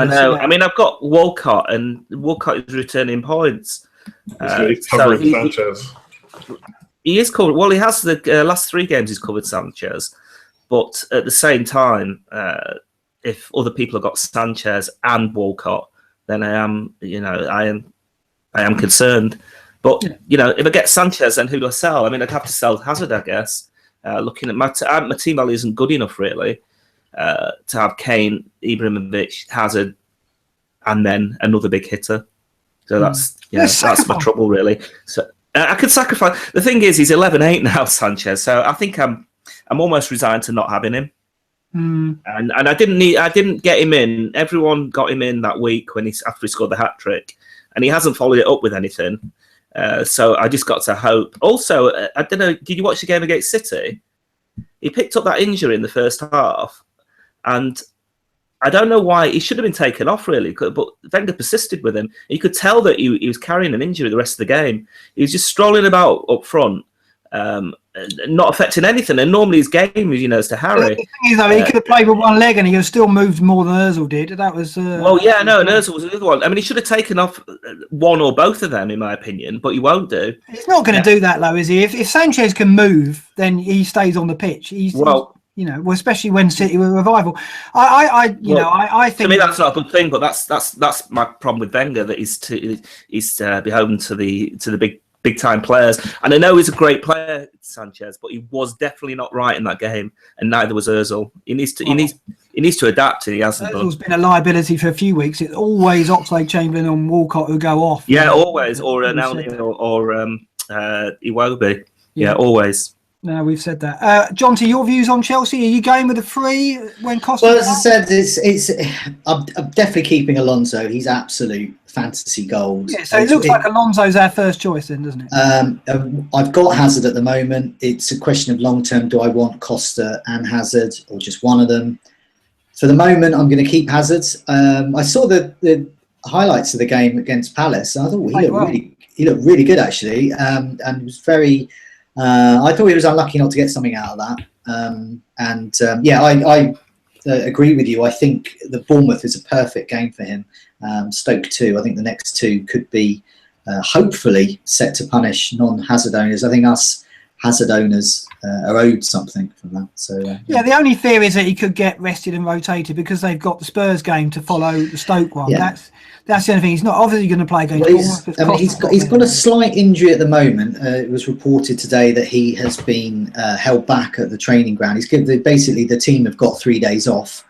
know. I mean, I've got Walcott, and Walcott is returning points. He's covering Sanchez. He is covered. Well, he has the last 3 games. He's covered Sanchez, but at the same time, if other people have got Sanchez and Walcott, then I am concerned. But if I get Sanchez, then who do I sell? I mean, I'd have to sell Hazard, I guess. Looking at my team value isn't good enough really to have Kane, Ibrahimovic, Hazard, and then another big hitter. So that's my trouble really. So I could sacrifice. The thing is, he's 11-8 now, Sanchez. So I think I'm almost resigned to not having him. And I didn't get him in. Everyone got him in that week after he scored the hat trick, and he hasn't followed it up with anything. So I just got to hope. Also, I don't know, did you watch the game against City? He picked up that injury in the first half, and I don't know why. He should have been taken off, really, but Wenger persisted with him. You could tell that he was carrying an injury the rest of the game. He was just strolling about up front, not affecting anything. And normally his game is, is to Harry. The thing is, though, he could have played with one leg and he would have still moved more than Ozil did. That was. And Ozil was the other one. I mean, he should have taken off one or both of them, in my opinion, but he won't do. He's not going to do that, though, is he? If Sanchez can move, then he stays on the pitch. Especially when City were revival. I think to me that's not a good thing, but that's my problem with Wenger, that he's beholden to the big time players. And I know he's a great player, Sanchez, but he was definitely not right in that game, and neither was Ozil. He needs to adapt, and he hasn't. Ozil's been a liability for a few weeks. It's always Oxlade-Chamberlain and Walcott who go off. Yeah, always, or Ronaldo or Iwobi. Yeah, always. No, we've said that. John, to your views on Chelsea? Are you going with the 3 when Costa? Well, as I said, I'm definitely keeping Alonso. He's absolute fantasy gold. Yeah, so it looks like Alonso's our first choice then, doesn't it? I've got Hazard at the moment. It's a question of long term. Do I want Costa and Hazard, or just one of them? For the moment, I'm going to keep Hazard. I saw the highlights of the game against Palace. And I thought he looked really good actually, and it was very. I thought he was unlucky not to get something out of that. I agree with you. I think the Bournemouth is a perfect game for him. Stoke 2. I think the next 2 could be hopefully set to punish non-Hazard owners. I think us Hazard owners are owed something from that. So the only fear is that he could get rested and rotated because they've got the Spurs game to follow the Stoke one. Yeah. That's the only thing. He's not obviously going to play against Bournemouth. He's got a slight injury at the moment. It was reported today that he has been held back at the training ground. Basically the team have got 3 days off,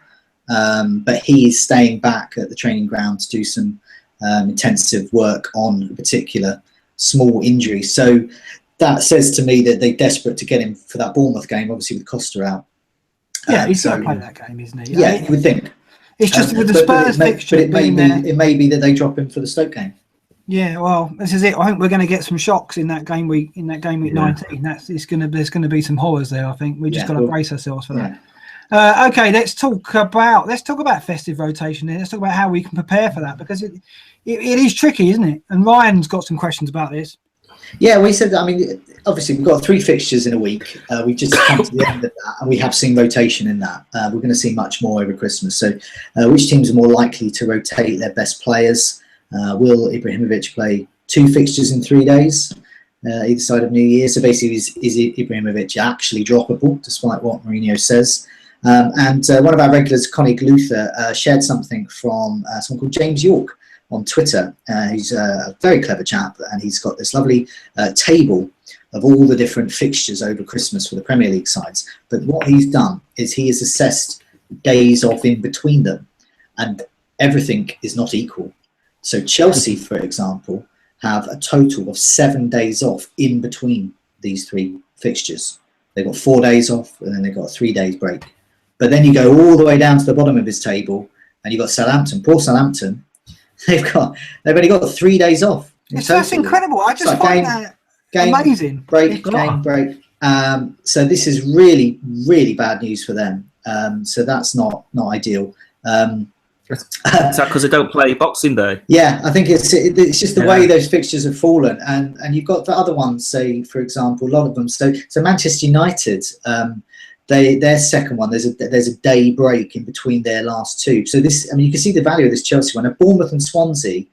but he is staying back at the training ground to do some intensive work on a particular small injury. So that says to me that they're desperate to get him for that Bournemouth game, obviously with Costa out. Yeah, he's going to play that game, isn't he? Yeah, you would think. It's just with the Spurs fixture. It may be that they drop him for the Stoke game. Yeah, well, this is it. I think we're going to get some shocks in that game week. 19. There's going to be some horrors there. I think we just got to brace ourselves for that. Okay, let's talk about festive rotation. Let's talk about how we can prepare for that, because it is tricky, isn't it? And Ryan's got some questions about this. Yeah, we said that. I mean, obviously we've got 3 fixtures in a week. We've just come to the end of that, and we have seen rotation in that. We're going to see much more over Christmas. So, which teams are more likely to rotate their best players? Will Ibrahimovic play 2 fixtures in 3 days, either side of New Year? So basically, is Ibrahimovic actually droppable, despite what Mourinho says? And one of our regulars, Connie Luther, shared something from someone called James York on Twitter. He's a very clever chap, and he's got this lovely table of all the different fixtures over Christmas for the Premier League sides. But what he's done is he has assessed days off in between them, and everything is not equal. So Chelsea, for example, have a total of 7 days off in between these 3 fixtures. They've got 4 days off, and then they've got a 3 days break. But then you go all the way down to the bottom of his table, and you've got Southampton. Poor Southampton. They've only got 3 days off. That's incredible. I just find that amazing. Game break. So this is really, really bad news for them. So that's not ideal. Is that because they don't play Boxing Day? Yeah, I think it's just the way those fixtures have fallen, and you've got the other ones. Say, for example, a lot of them. So Manchester United. Their second one, there's a day break in between their last 2. So this, I mean, you can see the value of this Chelsea one. Bournemouth and Swansea,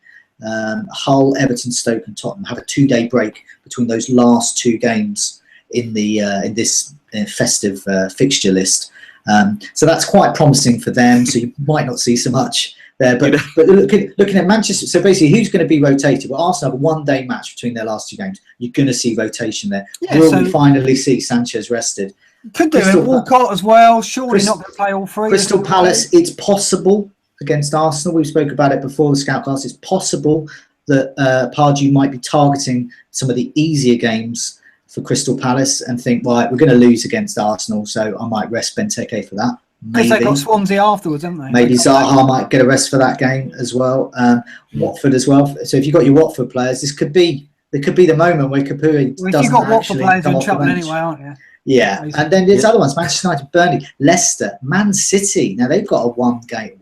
Hull, Everton, Stoke, and Tottenham have a 2-day break between those last 2 games in this festive fixture list. So that's quite promising for them. So you might not see so much there, but looking at Manchester. So basically, who's going to be rotated? Well, Arsenal have a 1-day match between their last 2 games. You're going to see rotation there. Will we finally see Sanchez rested? Could do it. Walcott as well. Surely not going to play all 3. Crystal Palace, it's possible against Arsenal. We've spoken about it before the Scoutcast. It's possible that Pardew might be targeting some of the easier games for Crystal Palace and think, right, we're going to lose against Arsenal, so I might rest Benteke for that. Maybe they got Swansea afterwards, haven't they? Maybe Zaha might get a rest for that game as well. Watford as well. So if you've got your Watford players, there could be the moment where Kapui doesn't actually come off the bench. If you've got Watford players, you're in trouble anyway, aren't you? Yeah, and then there's other ones: Manchester United, Burnley, Leicester, Man City. Now they've got a one day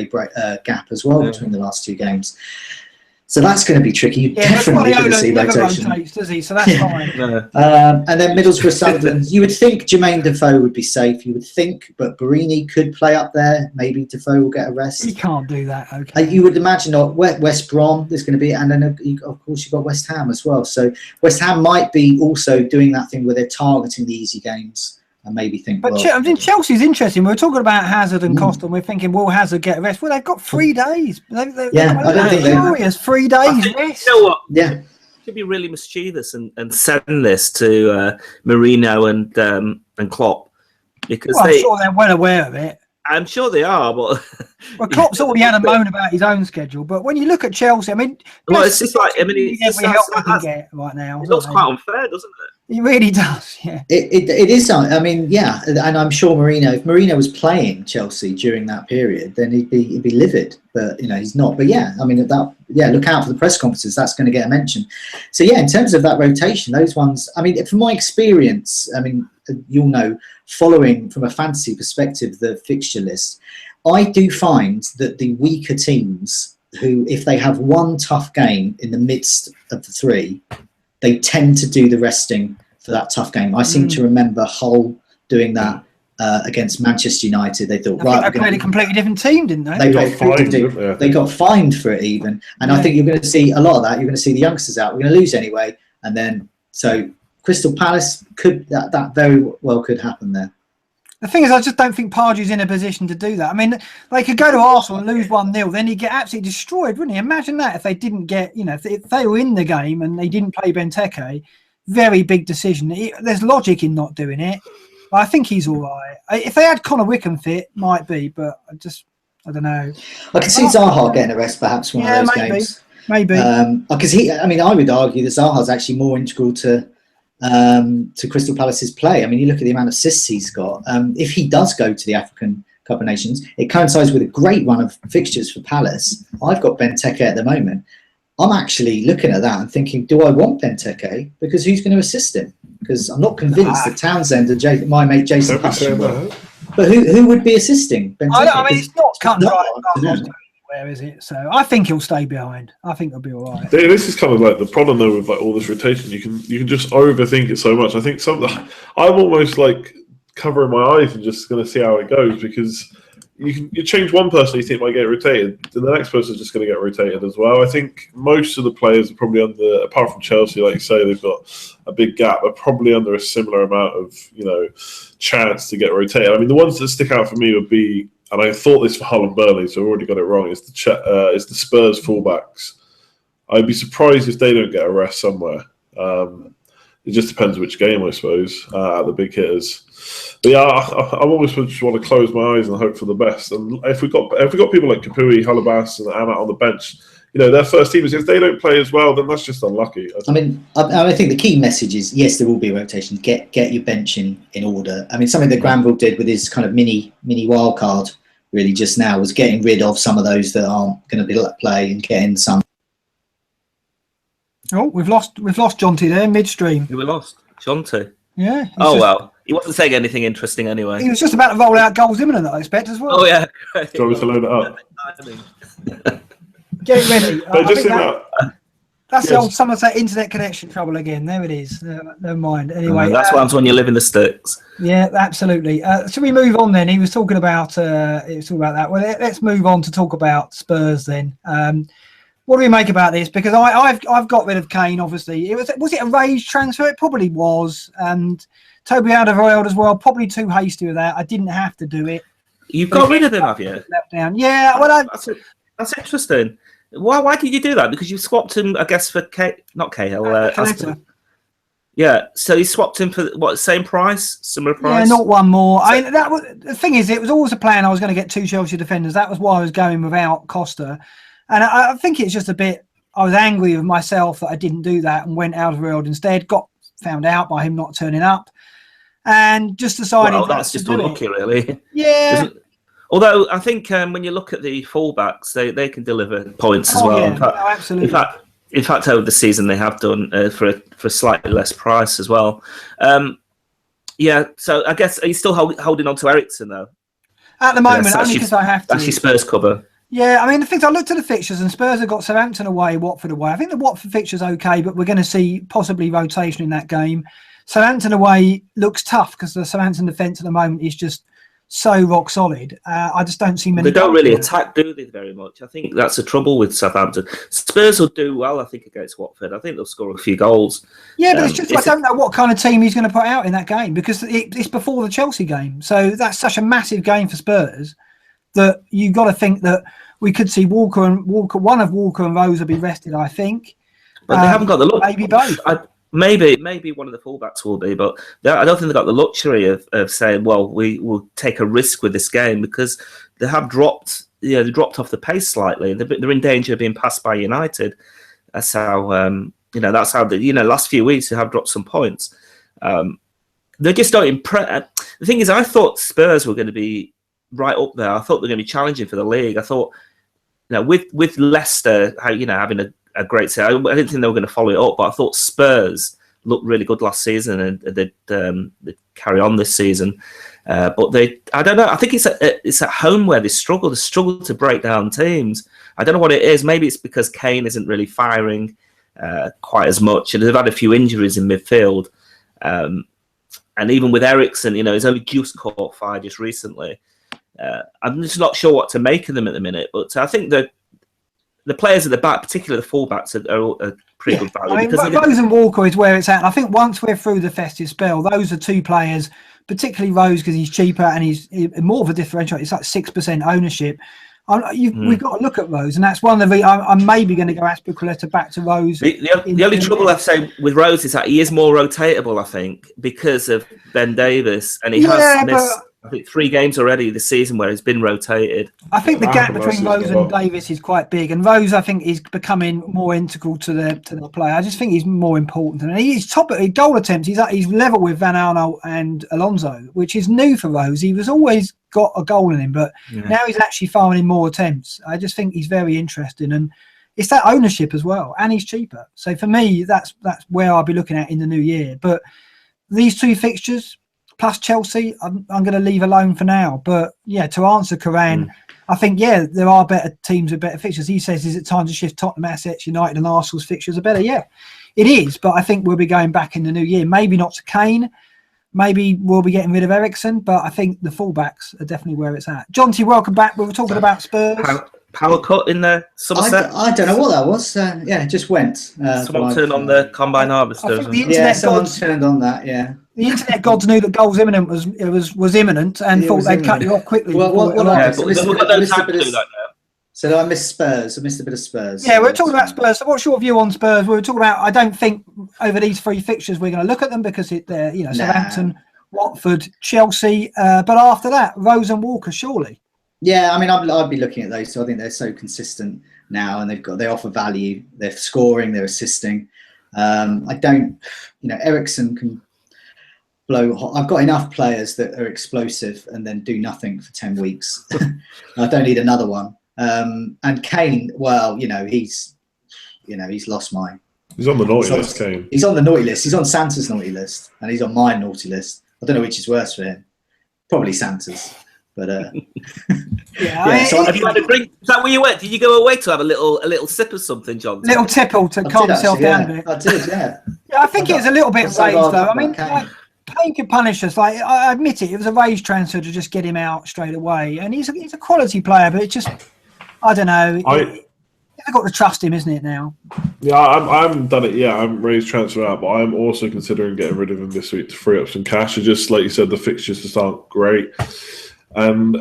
break, gap as well between the last 2 games. So that's going to be tricky. You definitely going to see rotation. Rotates, does he? So that's fine. No. And then Middlesbrough, Sunderland. You would think Jermaine Defoe would be safe. You would think, but Barini could play up there. Maybe Defoe will get a rest. He can't do that. Okay. You would imagine West Brom. There's going to be, and then of course you've got West Ham as well. So West Ham might be also doing that thing where they're targeting the easy games. And maybe think. But I mean, Chelsea's interesting. We were talking about Hazard and Costa, and we're thinking, will Hazard get a rest? Well, they've got 3 days. I don't think they're 3 days rest. You know what? Yeah, should be really mischievous and send this to Mourinho and Klopp because I'm sure they're well aware of it. I'm sure they are, but Klopp's already had a moan about his own schedule. But when you look at Chelsea, I mean, it's just like it's every help we can get right now. It looks quite unfair, doesn't it? It really does, yeah. It is. I mean, yeah, and I'm sure Mourinho. If Mourinho was playing Chelsea during that period, then he'd be livid. But he's not. But yeah, I mean, look out for the press conferences. That's going to get a mention. So yeah, in terms of that rotation, those ones. I mean, from my experience, I mean, you'll know, following from a fantasy perspective the fixture list, I do find that the weaker teams, who if they have one tough game in the midst of the 3. They tend to do the resting for that tough game. I seem to remember Hull doing that against Manchester United. They thought, they played a completely different team, didn't they? They got fined for it even. And I think you're going to see a lot of that. You're going to see the youngsters out. We're going to lose anyway. And then, so Crystal Palace, that very well could happen there. The thing is, I just don't think Pardew's in a position to do that. I mean, they could go to Arsenal and lose 1-0, then he'd get absolutely destroyed, wouldn't he? Imagine that if they didn't get, if they were in the game and they didn't play Benteke, very big decision. There's logic in not doing it. I think he's all right. If they had Connor Wickham fit, might be, but I don't know. I can see Zaha getting a rest, perhaps one of those games. Maybe. Because I would argue that Zaha's actually more integral to Crystal Palace's play. I mean, you look at the amount of assists he's got. If he does go to the African Cup of Nations, it coincides with a great run of fixtures for Palace. I've got Benteke at the moment. I'm actually looking at that and thinking, do I want Benteke? Because who's going to assist him? Because I'm not convinced that Townsend and my mate Jason Hutchinson will. But who would be assisting Benteke? I mean, it's not cut right. Where is it? So I think he'll stay behind. I think he'll be all right. This is kind of like the problem though with like all this rotation. You can just overthink it so much. I think I'm almost like covering my eyes and just going to see how it goes because you change one person you think might get rotated, then the next person is just going to get rotated as well. I think most of the players are probably under, apart from Chelsea, like you say, they've got a big gap, are probably under a similar amount of chance to get rotated. I mean, the ones that stick out for me would be, and I thought this for Hull and Burnley, so I've already got it wrong, is the Spurs fullbacks. I'd be surprised if they don't get a rest somewhere. It just depends which game, I suppose, at the big hitters. But yeah, I always just want to close my eyes and hope for the best. And if we got people like Kapui, Halabas, and Amat on the bench, their first teamers, if they don't play as well, then that's just unlucky. I think the key message is, yes, there will be a rotation. Get your bench in order. I mean, something that Granville did with his kind of mini wild card really just now was getting rid of some of those that aren't going to be able to play and getting some. Oh, we've lost Jonty there midstream. We lost Jonty. Yeah. Well, he wasn't saying anything interesting anyway. He was just about to roll out goals imminent, I expect, as well. Oh yeah. Do you want me to load it up? Get it ready. That's yes. the old Somerset internet connection trouble again. There it is. Never mind. Anyway, that's what happens when you live in the sticks. Yeah, absolutely. Should we move on then? He was talking about that. Well, let's move on to talk about Spurs then. What do we make about this? Because I've got rid of Kane. Obviously, was it a rage transfer? It probably was. And Toby Alderweireld as well. Probably too hasty with that. I didn't have to do it. You've got rid of him, have you? Left down. Yeah. Well, that's interesting. Why did you do that? Because you swapped him, I guess, for Cahill. Yeah, so you swapped him for what? Same price, similar price? Yeah, not one more. The thing is, it was always a plan. I was going to get 2 Chelsea defenders. That was why I was going without Costa. And I think it's just a bit. I was angry with myself that I didn't do that and went out of the world instead. Got found out by him not turning up, and just decided. Well, that's just unlucky, really. Yeah. Although I think when you look at the fullbacks, they can deliver points as well. Yeah. Absolutely. In fact, over the season they have done for slightly less price as well. Yeah. So I guess are you still holding on to Eriksen though? At the moment, only because I have to. That's your Spurs cover. Yeah, I mean, the things I looked at the fixtures, and Spurs have got Southampton away, Watford away. I think the Watford fixture's okay, but we're going to see possibly rotation in that game. Southampton away looks tough because the Southampton defence at the moment is just so rock solid. I just don't see many. They don't really attack, do they, very much? I think that's the trouble with Southampton. Spurs will do well, I think, against Watford. I think they'll score a few goals. Yeah, but it's just I don't know what kind of team he's going to put out in that game because it's before the Chelsea game. So that's such a massive game for Spurs that you've got to think that we could see Walker and Rose will be rested, I think. But they haven't got the look. Maybe both. Maybe one of the fullbacks will be, but I don't think they've got the luxury of saying, well, we will take a risk with this game because they have dropped, they dropped off the pace slightly. They're in danger of being passed by United. That's how, that's how the last few weeks they have dropped some points. They just don't impress. The thing is, I thought Spurs were going to be right up there. I thought they were going to be challenging for the league. I thought, with Leicester, having a great season, I didn't think they were going to follow it up, but I thought Spurs looked really good last season and they'd carry on this season. But I don't know. I think it's at home where they struggle. They struggle to break down teams. I don't know what it is. Maybe it's because Kane isn't really firing quite as much, and they've had a few injuries in midfield. And even with Eriksen, he's only just caught fire just recently. I'm just not sure what to make of them at the minute. But I think that the players at the back, particularly the fullbacks, are pretty good value. I mean, Rose and Walker is where it's at. And I think once we're through the festive spell, those are two players, particularly Rose because he's cheaper and he's more of a differential. It's like 6% ownership. We've got to look at Rose, and that's one of the. I'm maybe going to go Azpilicueta back to Rose. The only trouble I say with Rose is that he is more rotatable, I think, because of Ben Davies, and he has missed. I think 3 games already this season where he's been rotated. I think the gap between Rose and Davies is quite big, and Rose, I think, is becoming more integral to the play. I just think he's more important, and he's top at goal attempts. He's level with Van Aanholt and Alonso, which is new for Rose. He was always got a goal in him, but now he's actually firing in more attempts. I just think he's very interesting, and it's that ownership as well, and he's cheaper. So for me, that's where I'll be looking at in the new year. But these 2 fixtures plus Chelsea, I'm going to leave alone for now. But yeah, to answer Karan, I think there are better teams with better fixtures. He says, is it time to shift Tottenham assets? United and Arsenal's fixtures are better. Yeah, it is. But I think we'll be going back in the new year. Maybe not to Kane. Maybe we'll be getting rid of Eriksen. But I think the fullbacks are definitely where it's at. John T, welcome back. We were talking about Spurs. Power cut in the Somerset. I don't know what that was. It just went. Someone turned on the combine harvester. Someone turned on that. Yeah. The internet gods knew that goals imminent was imminent and thought they'd cut you off quickly. So I missed Spurs. I missed a bit of Spurs. Yeah, we're talking about Spurs. So what's your view on Spurs? We were talking about. I don't think over these 3 fixtures we're going to look at them because they're Southampton, Watford, Chelsea. But after that, Rose and Walker, surely. Yeah, I mean, I'd be looking at those. So I think they're so consistent now, and they offer value. They're scoring, they're assisting. Eriksen can blow hot. I've got enough players that are explosive and then do nothing for 10 weeks. I don't need another one. And Kane, well, he's lost mine. He's on the naughty list, Kane. He's on the naughty list. He's on Santa's naughty list, and he's on my naughty list. I don't know which is worse for him. Probably Santa's. But so have you had a drink? Is that where you went? Did you go away to have a little sip of something, John? Little tipple to calm yourself down a bit. I did, yeah. I think it's a little bit raised though. I mean, Kane can punish us. Like I admit it was a raised transfer to just get him out straight away, and he's a quality player. But it just, I don't know. You've got to trust him, isn't it now? Yeah, I haven't done it yet. I haven't raised transfer out, but I'm also considering getting rid of him this week to free up some cash. And just like you said, the fixtures just aren't great. And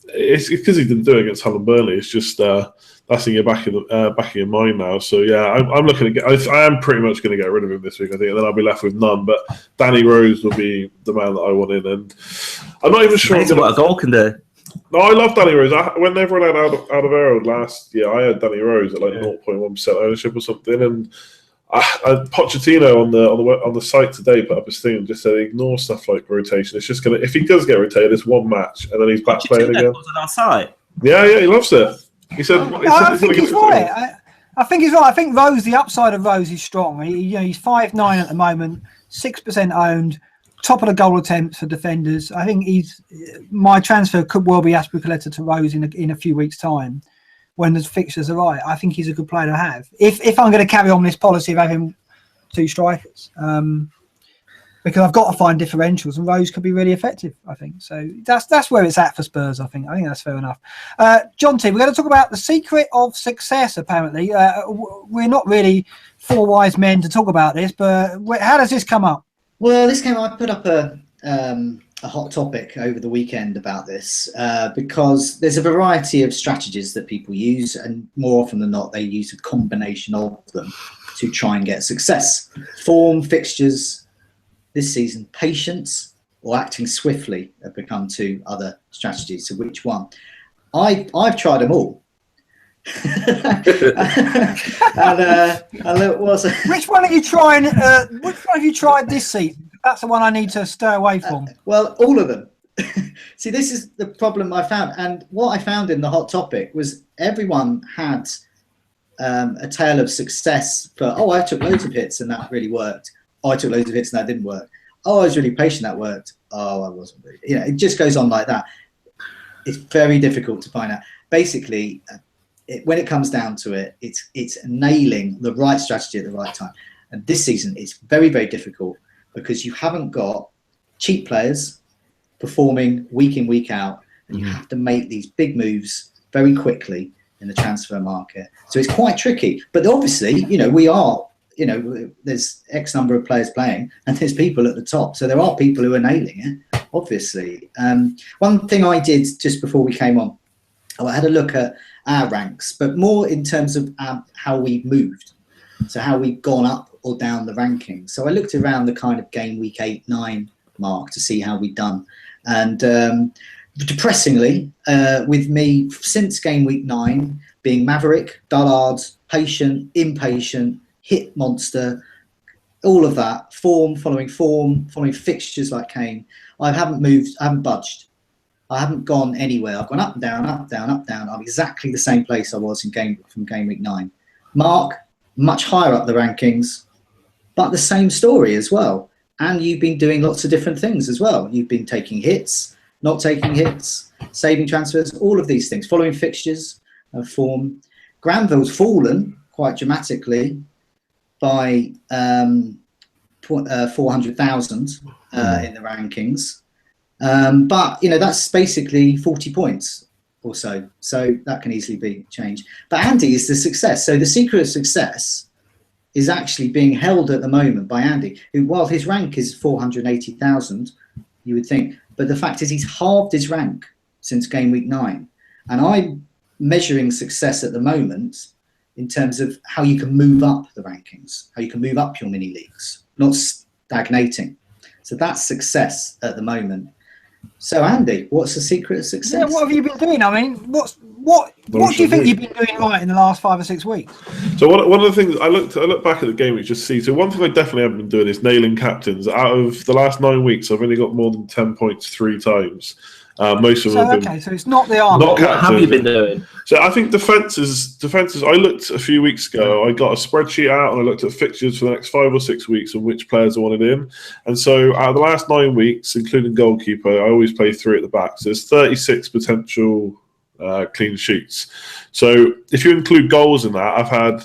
it's because he didn't do it against Hull and Burnley. It's just that's in your back of your mind now. So yeah, I'm looking to I am pretty much going to get rid of him this week, I think, and then I'll be left with none. But Danny Rose will be the man that I want in, and I'm not even sure what a goal can do. No, I love Danny Rose. When everyone had Alderweireld last year, I had Danny Rose at like 0.1% ownership or something, and Pochettino on the site today put up his thing and just said ignore stuff like rotation. It's just gonna, if he does get rotated, it's one match and then he's back playing again. Was on our site. Yeah, he loves it. He said. I think he's right. I think he's right. I think Rose, the upside of Rose is strong. He's 5'9" at the moment, 6% owned, top of the goal attempts for defenders. I think my transfer could well be Azpilicueta to Rose in a few weeks' time. when the fixtures are right. I think he's a good player to have. If I'm going to carry on this policy of having 2 strikers, because I've got to find differentials, and Rose could be really effective, I think. So that's where it's at for Spurs, I think. I think that's fair enough. John T, we're going to talk about the secret of success, apparently. We're not really 4 wise men to talk about this, but how does this come up? Well, I put up a hot topic over the weekend about this because there's a variety of strategies that people use, and more often than not, they use a combination of them to try and get success. Form, fixtures, this season, patience or acting swiftly have become 2 other strategies. So which one? I've tried them all. Which one are you trying? Which one have you tried this season? That's the one I need to stay away from. Well, all of them. See, this is the problem I found, and what I found in the hot topic was everyone had a tale of success for. Oh, I took loads of hits and that really worked. Oh, I took loads of hits and that didn't work. Oh, I was really patient, that worked. Oh, I wasn't really. It just goes on like that. It's very difficult to find out. Basically, when it comes down to it, it's nailing the right strategy at the right time. And this season, it's very, very difficult because you haven't got cheap players performing week in, week out, and you have to make these big moves very quickly in the transfer market. So it's quite tricky. But obviously, we are, there's X number of players playing, and there's people at the top. So there are people who are nailing it, obviously. One thing I did just before we came on, I had a look at our ranks, but more in terms of how we've moved. So how we've gone up or down the rankings. So I looked around the kind of game week 8-9 mark to see how we've done. And depressingly, with me since game week 9 being maverick, dullard, patient, impatient, hit monster, all of that, form, following fixtures like Kane, I haven't moved, I haven't budged. I haven't gone anywhere. I've gone up and down, up, down, up, down. I'm exactly the same place I was from game week 9. Mark, much higher up the rankings, but the same story as well. And you've been doing lots of different things as well. You've been taking hits, not taking hits, saving transfers, all of these things, following fixtures of form. Granville's fallen quite dramatically by 400,000 in the rankings. But that's basically 40 points or so. So that can easily be changed. But Andy is the success. So the secret of success is actually being held at the moment by Andy, who, while his rank is 480,000, you would think, but the fact is he's halved his rank since game week 9. And I'm measuring success at the moment in terms of how you can move up the rankings, how you can move up your mini leagues, not stagnating. So that's success at the moment. So Andy, what's the secret of success? Yeah, what have you been doing? I mean, what do you think you've been doing right in the last 5 or 6 weeks? So one of the things I look back at the game, which just see. So one thing I definitely haven't been doing is nailing captains. Out of the last 9 weeks, I've only got more than 10 points 3 times. Most of them. Okay, so it's not the army. What have you been doing? So I think defenses. I looked a few weeks ago. I got a spreadsheet out and I looked at fixtures for the next 5 or 6 weeks and which players I wanted in. And so out of the last 9 weeks, including goalkeeper, I always play 3 at the back. So there's 36 potential clean sheets. So if you include goals in that, I've had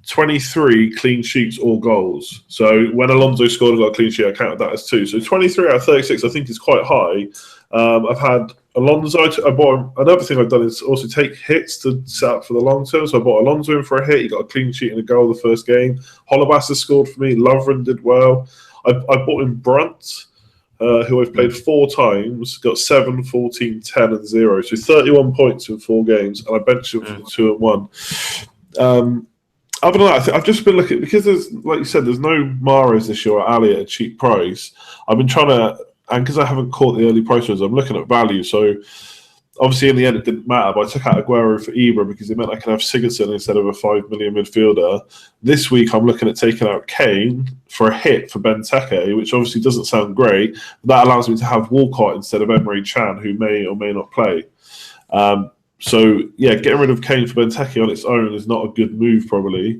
23 clean sheets or goals. So when Alonso scored, I got a clean sheet. I counted that as 2. So 23 out of 36, I think, is quite high. I've had Alonso. I bought another thing I've done is also take hits to set up for the long term. So I bought Alonso in for a hit. He got a clean sheet and a goal the first game. Holebas has scored for me. Lovren did well. I bought in Brunt, who I've played 4 times, got 7, 14, 10, and 0. So 31 points in 4 games, and I benched him for 2 and 1. Other than that, I've just been looking, because there's, like you said, there's no Mahrez this year or Ali at a cheap price. I've been trying to, and because I haven't caught the early price ones, I'm looking at value. So obviously in the end it didn't matter, but I took out Aguero for Ibra because it meant I can have Sigurdsson instead of a 5 million midfielder. This week I'm looking at taking out Kane for a hit for Benteke, which obviously doesn't sound great. That allows me to have Walcott instead of Emre Can, who may or may not play. So, yeah, getting rid of Kane for Benteke on its own is not a good move, probably.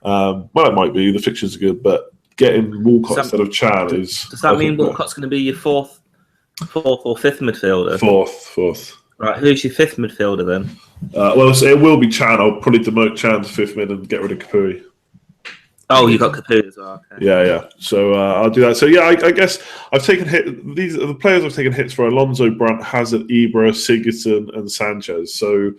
Well, it might be. The fixtures are good, but getting Walcott instead of Chan is... Does that mean Walcott's going to be your fourth or fifth midfielder? Fourth. Right, who's your 5th midfielder then? It will be Chan. I'll probably demote Chan to 5th mid and get rid of Kapui. Oh, you got Kapui as well. Okay. Yeah. So I'll do that. So I guess I've taken these are the players I've taken hits for: Alonso, Brunt, Hazard, Ibra, Sigurdsson, and Sanchez. So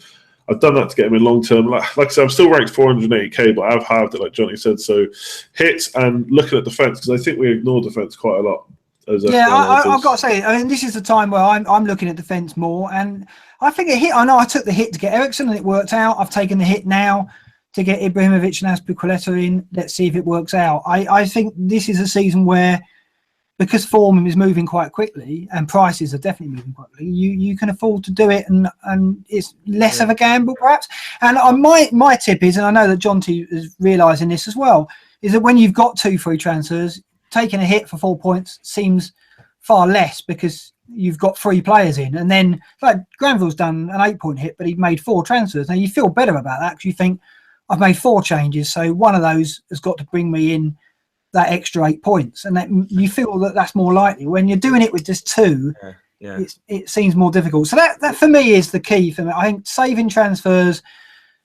I've done that to get him in long term. Like I said, I'm still ranked 480k, but I've halved it, like Johnny said. So hits and looking at defence, because I think we ignore defence quite a lot. I've got to say, I mean, this is the time where I'm looking at defence more, and I think a hit. I know I took the hit to get Ericsson, and it worked out. I've taken the hit now to get Ibrahimovic and Azpilicueta in. Let's see if it works out. I think this is a season where, because form is moving quite quickly and prices are definitely moving quickly, you can afford to do it, and it's less of a gamble perhaps. And my tip is, and I know that John T is realising this as well, is that when you've got 2 free transfers, taking a hit for 4 points seems far less because you've got 3 players in. And then, like, Granville's done an 8-point hit, but he made 4 transfers. Now you feel better about that because you think, I've made 4 changes, so one of those has got to bring me in that extra 8 points, and that you feel that that's more likely. When you're doing it with just 2, it seems more difficult. So that for me is the key for me. I think saving transfers,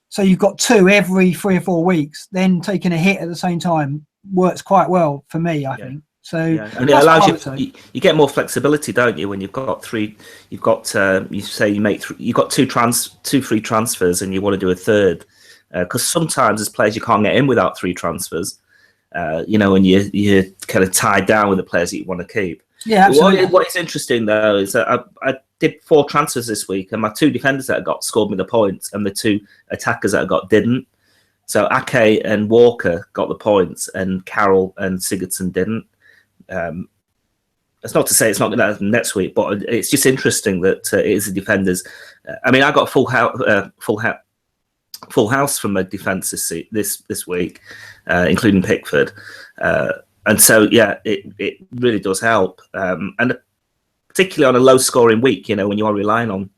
so you've got 2 every 3 or 4 weeks, then taking a hit at the same time works quite well for me, I think. So and it allows you get more flexibility, don't you? When you've got 3, you've got you say you make you've got 2 free transfers, and you want to do a third, because sometimes as players you can't get in without 3 transfers. When you're kind of tied down with the players that you want to keep. Yeah, absolutely. What is interesting though is that I did 4 transfers this week, and my 2 defenders that I got scored me the points, and the 2 attackers that I got didn't. So Ake and Walker got the points, and Carroll and Sigurdsson didn't. That's not to say it's not going to happen next week, but it's just interesting that it is the defenders. I mean, I got full house from my defence this week, including Pickford, and so it really does help, and particularly on a low scoring week, when you are relying on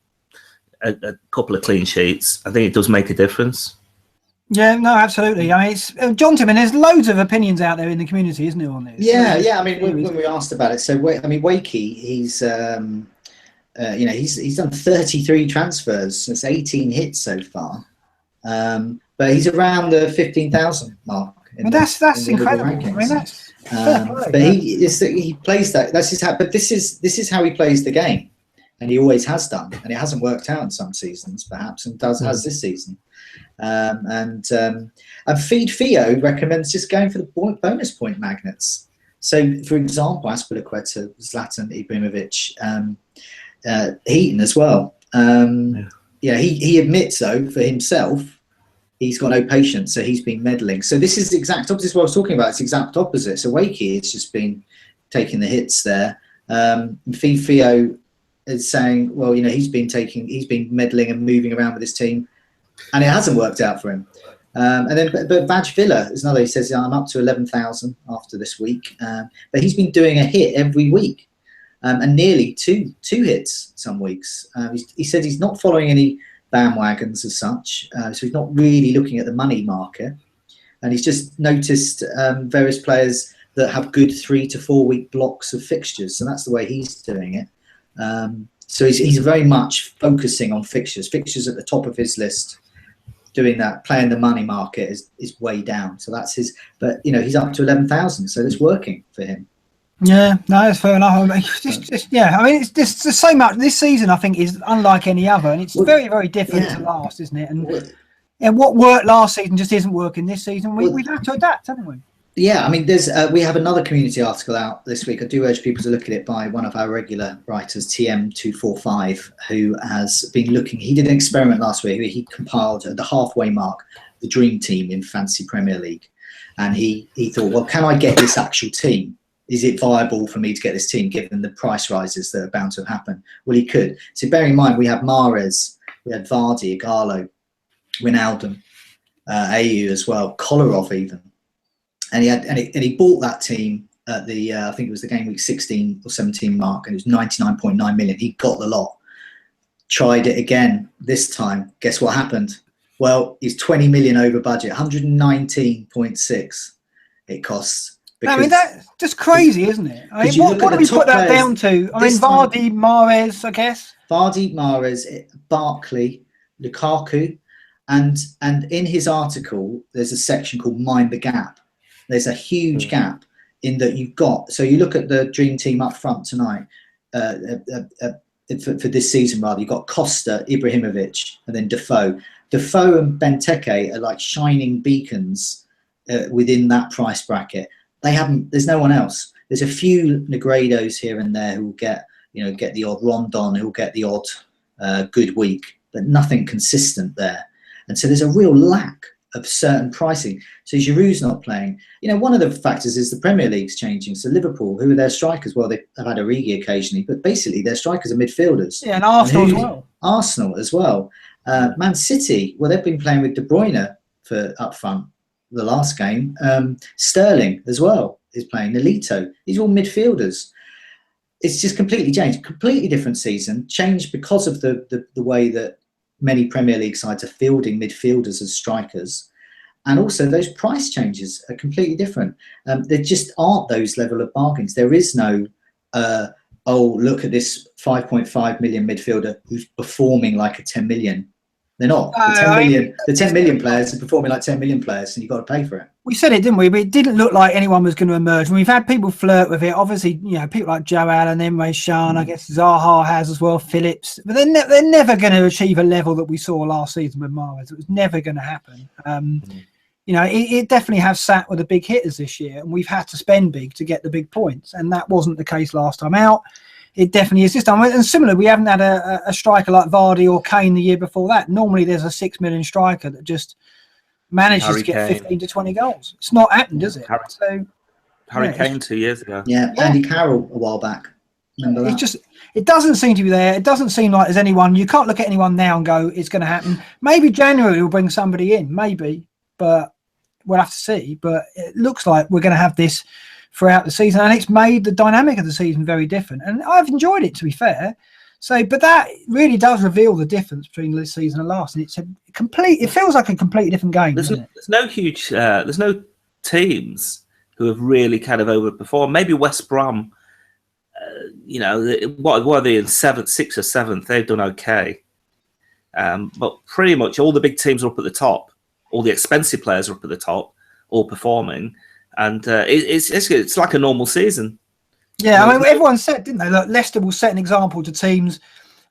a couple of clean sheets, I think it does make a difference. Yeah, no, absolutely. I mean, it's John Tim, and there's loads of opinions out there in the community, isn't there, on this? Yeah. I mean, when we asked about it, so Wakey, he's he's done 33 transfers. It's 18 hits so far. But he's around the 15,000 mark. That's incredible. I mean, that's but he plays that. That's his how. But this is how he plays the game, and he always has done. And it hasn't worked out in some seasons, perhaps, and has this season. And Feed Theo recommends just going for the bonus point magnets. So, for example, Azpilicueta, Zlatan, Ibrahimovic, Heaton as well. He admits, though, for himself, he's got no patience, so he's been meddling. So this is exact opposite what I was talking about. It's exact opposite. So Wakey has just been taking the hits there. Feed Theo is saying, well, he's been meddling and moving around with his team, and it hasn't worked out for him. And then, but Badge Villa is another. He says, I'm up to 11,000 after this week, but he's been doing a hit every week, and nearly two hits some weeks. He said he's not following any bandwagons as such, so he's not really looking at the money market, and he's just noticed various players that have good 3 to 4 week blocks of fixtures. So that's the way he's doing it. So he's very much focusing on fixtures at the top of his list. Doing that, playing the money market is way down. So that's his. But he's up to 11,000, so it's working for him. Yeah, no, that's fair enough. I mean, it's just so much. This season, I think, is unlike any other, and it's very, very different to last, isn't it? And what worked last season just isn't working this season. We've had to adapt, haven't we? Yeah, I mean, there's we have another community article out this week. I do urge people to look at it by one of our regular writers, TM245, who has been looking. He did an experiment last week. He compiled at the halfway mark the dream team in Fantasy Premier League, and he thought, well, can I get this actual team? Is it viable for me to get this team given the price rises that are bound to happen? Well, he could. So bear in mind, we have Mahrez, we had Vardy, Igalo, Wijnaldum, AU as well, Kolarov even. And he bought that team at the I think it was the game week 16 or 17 mark, and it was 99.9 million. He got the lot. Tried it again this time. Guess what happened? Well, he's 20 million over budget, 119.6 it costs. I mean, that's just crazy, isn't it? I mean, what do we put that down to? I mean, Vardy, Mahrez, I guess. Vardy, Mahrez, Barkley, Lukaku, and in his article, there's a section called Mind the Gap. There's a huge gap in that you've got. So you look at the dream team up front tonight. For this season, rather, you've got Costa, Ibrahimovic, and then Defoe. Defoe and Benteke are like shining beacons within that price bracket. There's no one else. There's a few Negredos here and there who will get the odd Rondon, who will get the odd good week, but nothing consistent there. And so there's a real lack of certain pricing. So Giroud's not playing. One of the factors is the Premier League's changing. So Liverpool, who are their strikers? Well, they've had Origi occasionally, but basically their strikers are midfielders. Yeah, and Arsenal as well. Arsenal as well. Man City, well, they've been playing with De Bruyne for up front the last game. Sterling as well is playing. Nolito. These are all midfielders. It's just completely changed. Completely different season. Changed because of the way that many Premier League sides are fielding midfielders as strikers. And also those price changes are completely different. There just aren't those level of bargains. There is no, look at this 5.5 million midfielder who's performing like a 10 million. They're not. The 10 million players are performing like 10 million players, and you've got to pay for it. We said it, didn't we? But it didn't look like anyone was going to emerge. And we've had people flirt with it. Obviously, people like Joe Allen, Emre Can, I guess Zaha has as well, Phillips. But they're never going to achieve a level that we saw last season with Mahrez. It was never going to happen. It definitely has sat with the big hitters this year, and we've had to spend big to get the big points. And that wasn't the case last time out. It definitely is this time. And similarly, we haven't had a striker like Vardy or Kane the year before that. Normally, there's a 6 million striker that just manages to get 15 to 20 goals. It's not happened, does it? Harry Kane 2 years ago. Yeah, Andy Carroll a while back. Remember that? It doesn't seem to be there. It doesn't seem like there's anyone. You can't look at anyone now and go, it's going to happen. Maybe January will bring somebody in, maybe, but we'll have to see. But it looks like we're going to have this throughout the season, and it's made the dynamic of the season very different. And I've enjoyed it, to be fair. So, but that really does reveal the difference between this season and last. And it's it feels like a completely different game. There's no teams who have really kind of overperformed. Maybe West Brom, what are they in sixth or seventh? They've done okay. But pretty much all the big teams are up at the top. All the expensive players are up at the top, all performing. And it's like a normal season. Yeah, I mean, everyone said, didn't they? Look, Leicester will set an example to teams,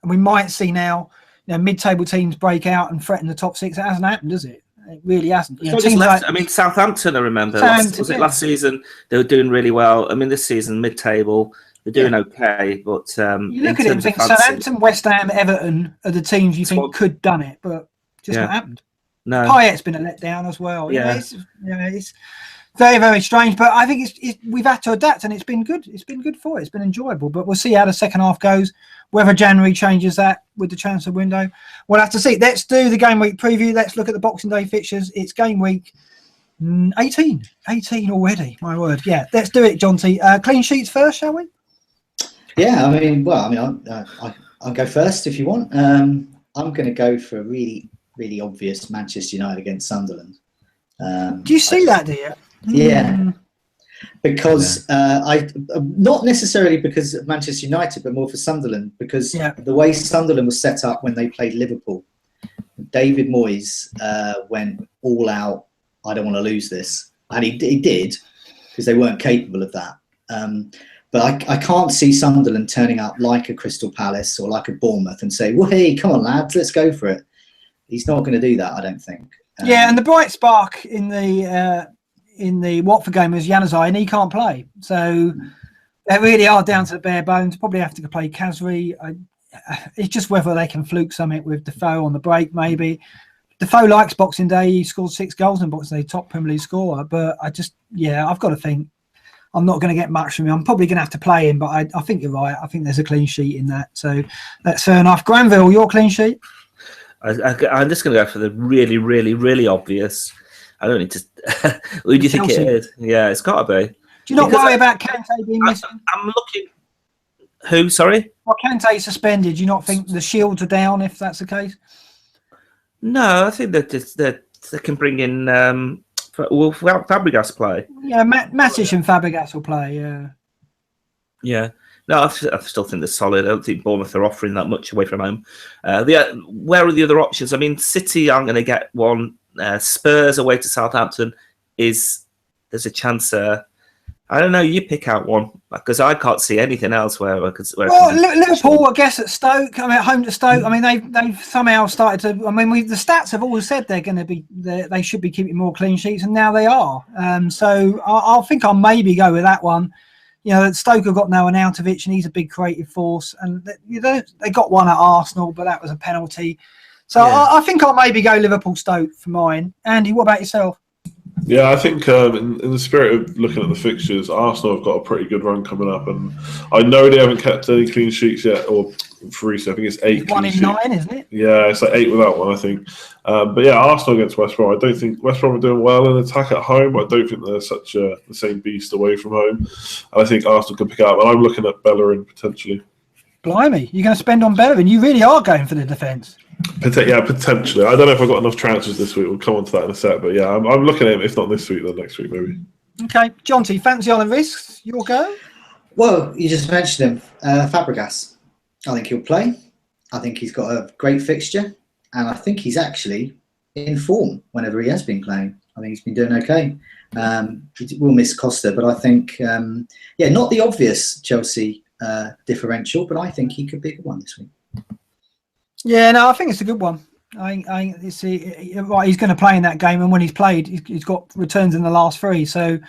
and we might see now, mid-table teams break out and threaten the top six. It hasn't happened, does it? It really hasn't. Southampton, I remember. Last season they were doing really well. I mean, this season, mid-table, they're doing okay. But you look at it and think Southampton, West Ham, Everton are the teams you think could done it, but just not happened. No, Payet's been a letdown as well. Yeah, it's very, very strange, but I think we've had to adapt, and it's been good. It's been good for it. It's been enjoyable, but we'll see how the second half goes. Whether January changes that with the transfer window, we'll have to see. Let's do the game week preview. Let's look at the Boxing Day fixtures. It's game week 18 already. My word, yeah. Let's do it, John T. Clean sheets first, shall we? Yeah, I'll go first if you want. I'm going to go for a really, really obvious Manchester United against Sunderland. Do you see that, do you? Yeah, because not necessarily because of Manchester United, but more for Sunderland, because the way Sunderland was set up when they played Liverpool, David Moyes went all out. I don't want to lose this, and he did, because they weren't capable of that. But I can't see Sunderland turning up like a Crystal Palace or like a Bournemouth and say, "Well, hey, come on, lads, let's go for it." He's not going to do that, I don't think. And the bright spark in the Watford game was Januzaj, and he can't play. So they really are down to the bare bones. Probably have to play Kazri. It's just whether they can fluke something with Defoe on the break, maybe. Defoe likes Boxing Day. He scored 6 goals in Boxing Day, top Premier League scorer. But I've got to think I'm not going to get much from him. I'm probably going to have to play him, but I think you're right. I think there's a clean sheet in that. So that's fair enough. Granville, your clean sheet? I'm just going to go for the really, really, really obvious. I don't need to. Who do you think it is? Yeah, it's got to be. Do you not worry about Kante being missing? I'm looking. Who? Sorry. Well, Kante suspended. Do you not think the shields are down if that's the case? No, I think that they can bring in. Will Fabregas play? Yeah, Matic and Fabregas will play. Yeah. Yeah. No, I still think they're solid. I don't think Bournemouth are offering that much away from home. Where are the other options? I mean, City aren't going to get one. Spurs away to Southampton there's a chance. I don't know. You pick out one because I can't see anything else where Liverpool, I guess, at Stoke. I mean, at home to Stoke. I mean, they've somehow started to. I mean, the stats have always said they're going to be. They should be keeping more clean sheets, and now they are. So I think I'll maybe go with that one. You know, Stoke have got no Arnautovic, and he's a big creative force. And they got one at Arsenal, but that was a penalty. So yeah. I think I'll maybe go Liverpool-Stoke for mine. Andy, what about yourself? Yeah, I think in the spirit of looking at the fixtures, Arsenal have got a pretty good run coming up, and I know they haven't kept any clean sheets yet, or 3, so I think it's 8. 1 in 9, isn't it? Yeah, it's like 8 without one, I think. But yeah, Arsenal against West Brom. I don't think West Brom are doing well in attack at home. I don't think they're such the same beast away from home. And I think Arsenal can pick it up, and I'm looking at Bellerin potentially. Blimey, you're going to spend on Bellerin? You really are going for the defence. Yeah, potentially. I don't know if I've got enough transfers this week. We'll come on to that in a sec. But yeah, I'm looking at him, if not this week, then next week maybe. Okay. Jonty, fancy on the risks? Your go? Well, you just mentioned him. Fabregas. I think he'll play. I think he's got a great fixture. And I think he's actually in form whenever he has been playing. I think he's been doing okay. He will miss Costa, but I think, not the obvious Chelsea differential, but I think he could be a good one this week. Yeah, no, I think it's a good one. He's going to play in that game, and when he's played, he's got returns in the last 3. So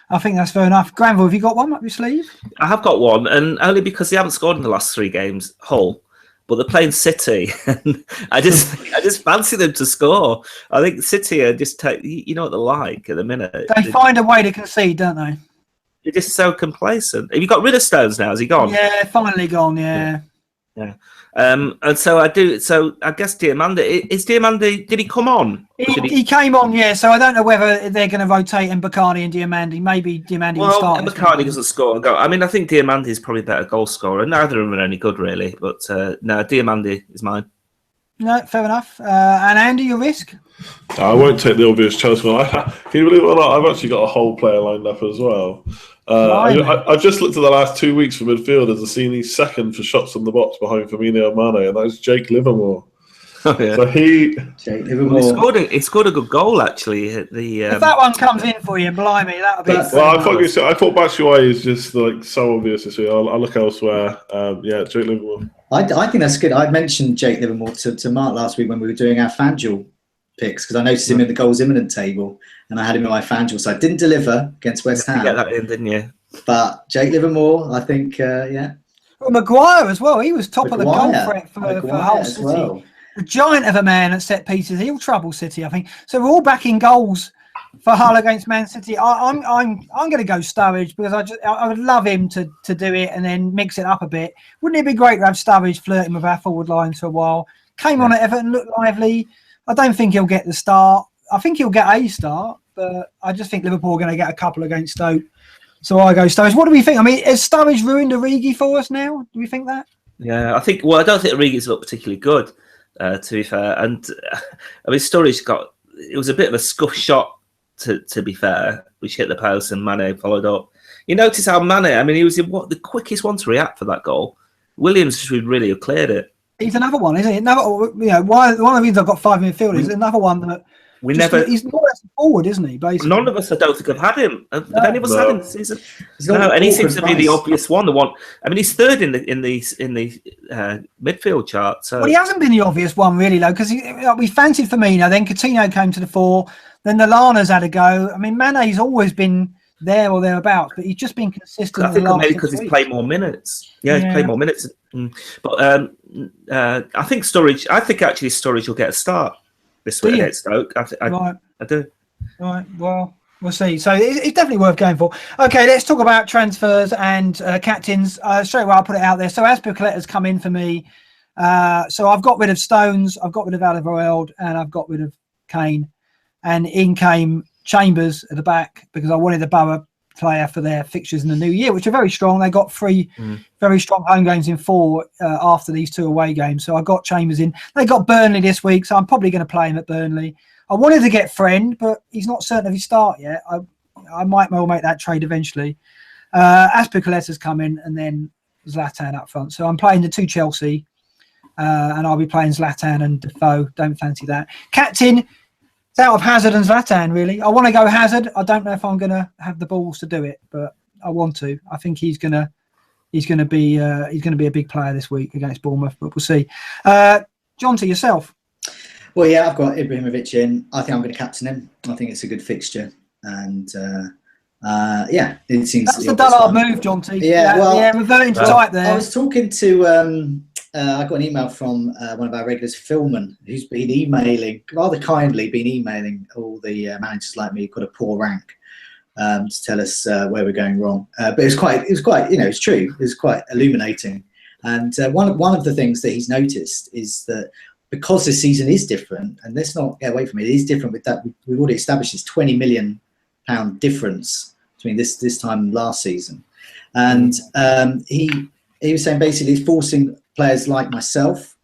I think that's fair enough. Granville, have you got one up your sleeve? I have got one, and only because they haven't scored in the last 3 games, Hull, but they're playing City, and I just fancy them to score. I think City are just you know what they're like at the minute. They find a way to concede, don't they? They're just so complacent. Have you got rid of Stones now? Has he gone? Yeah, finally gone. Yeah. And so I do. So I guess Diamandi is Diamandi. Did he come on? He came on, yeah. So I don't know whether they're going to rotate Mbakani and Diamandi. Maybe Diamandi will start. Mbakani doesn't score and go. I mean, I think Diamandi is probably a better goal scorer. Neither of them are any good, really. But no, Diamandi is mine. No, fair enough. And Andy, your risk? I won't take the obvious Chelsea one. Can you believe it or not? I've actually got a whole player lined up as well. I've just looked at the last 2 weeks for midfielders and seen he's second for shots on the box behind Firmino and Mane, and that's Jake Livermore. Oh, yeah. So Jake Livermore. He scored a good goal actually. If that one comes in for you, blimey, that'll be. Well, I thought Batshuayi is just like so obvious this week. I'll look elsewhere. Jake Livermore. I think that's good. I mentioned Jake Livermore to Mark last week when we were doing our FanDuel picks because I noticed him in the goals imminent table and I had him in my FanDuel, so I didn't deliver against West Ham. You get that in, didn't you? But Jake Livermore, I think, yeah. Well, Maguire as well. He was top of the goal threat for Hull City. Well. A giant of a man at set pieces. He'll trouble City, I think. So we're all backing goals for Hull against Man City. I'm going to go Sturridge because I would love him to do it and then mix it up a bit. Wouldn't it be great to have Sturridge flirting with our forward line for a while? Came on at Everton, looked lively. I don't think he'll get the start. I think he'll get a start, but I just think Liverpool are going to get a couple against Stoke. So I go Sturridge. What do we think? I mean, has Sturridge ruined Origi for us now? Do we think that? Yeah, I don't think Origi's looked particularly good, to be fair. And I mean, Sturridge it was a bit of a scuff shot, to be fair, which hit the post and Mane followed up. You notice how Mane, I mean, he was the quickest one to react for that goal. Williams should really have cleared it. He's another one, isn't he? One of the reasons I've got 5 midfielders. Another one that he's more or less forward, isn't he? Basically, none of us, I don't think, have had him. Have any of us had him this season? No, and he seems to be the obvious one. The one. I mean, he's third in the midfield chart. So he hasn't been the obvious one really, though, because we fancied Firmino, then Coutinho came to the fore, then the Lana's had a go. I mean, Mane's always been there or thereabouts, but he's just been consistent. I think maybe because he's played more minutes. Yeah, he's played more minutes. But I think Sturridge. I think actually Sturridge will get a start this week against Stoke. I do. Right. Well, we'll see. So it's definitely worth going for. Okay, let's talk about transfers and captains. Straight away, I'll put it out there. So Azpilicueta's come in for me. So I've got rid of Stones, I've got rid of Alderweireld, and I've got rid of Kane. And in came Chambers at the back because I wanted the Borough player for their fixtures in the new year, which are very strong. They got 3 very strong home games in 4 after these 2 away games. So I got Chambers in. They got Burnley this week, so I'm probably going to play him at Burnley. I wanted to get Friend, but he's not certain of his start yet. I might well make that trade eventually. Azpilicueta's come in, and then Zlatan up front. So I'm playing the 2 Chelsea, and I'll be playing Zlatan and Defoe. Don't fancy that. Captain, it's out of Hazard and Zlatan, really. I want to go Hazard. I don't know if I'm going to have the balls to do it, but I want to. I think he's going to be a big player this week against Bournemouth, but we'll see. John, to yourself. Well, yeah, I've got Ibrahimovic in. I think I'm going to captain him. I think it's a good fixture, and yeah, it seems that's the Dullard move, John T. Yeah, reverting to type there. I was talking to. I got an email from one of our regulars, Philman, who's been emailing rather kindly, all the managers like me who've got a poor rank to tell us where we're going wrong. But it was quite, it's true. It was quite illuminating. And one of the things that he's noticed is that because this season is different, and let's not get away from it, it is different with that. We've already established this £20 million difference between this time and last season. And he was saying basically he's forcing players like myself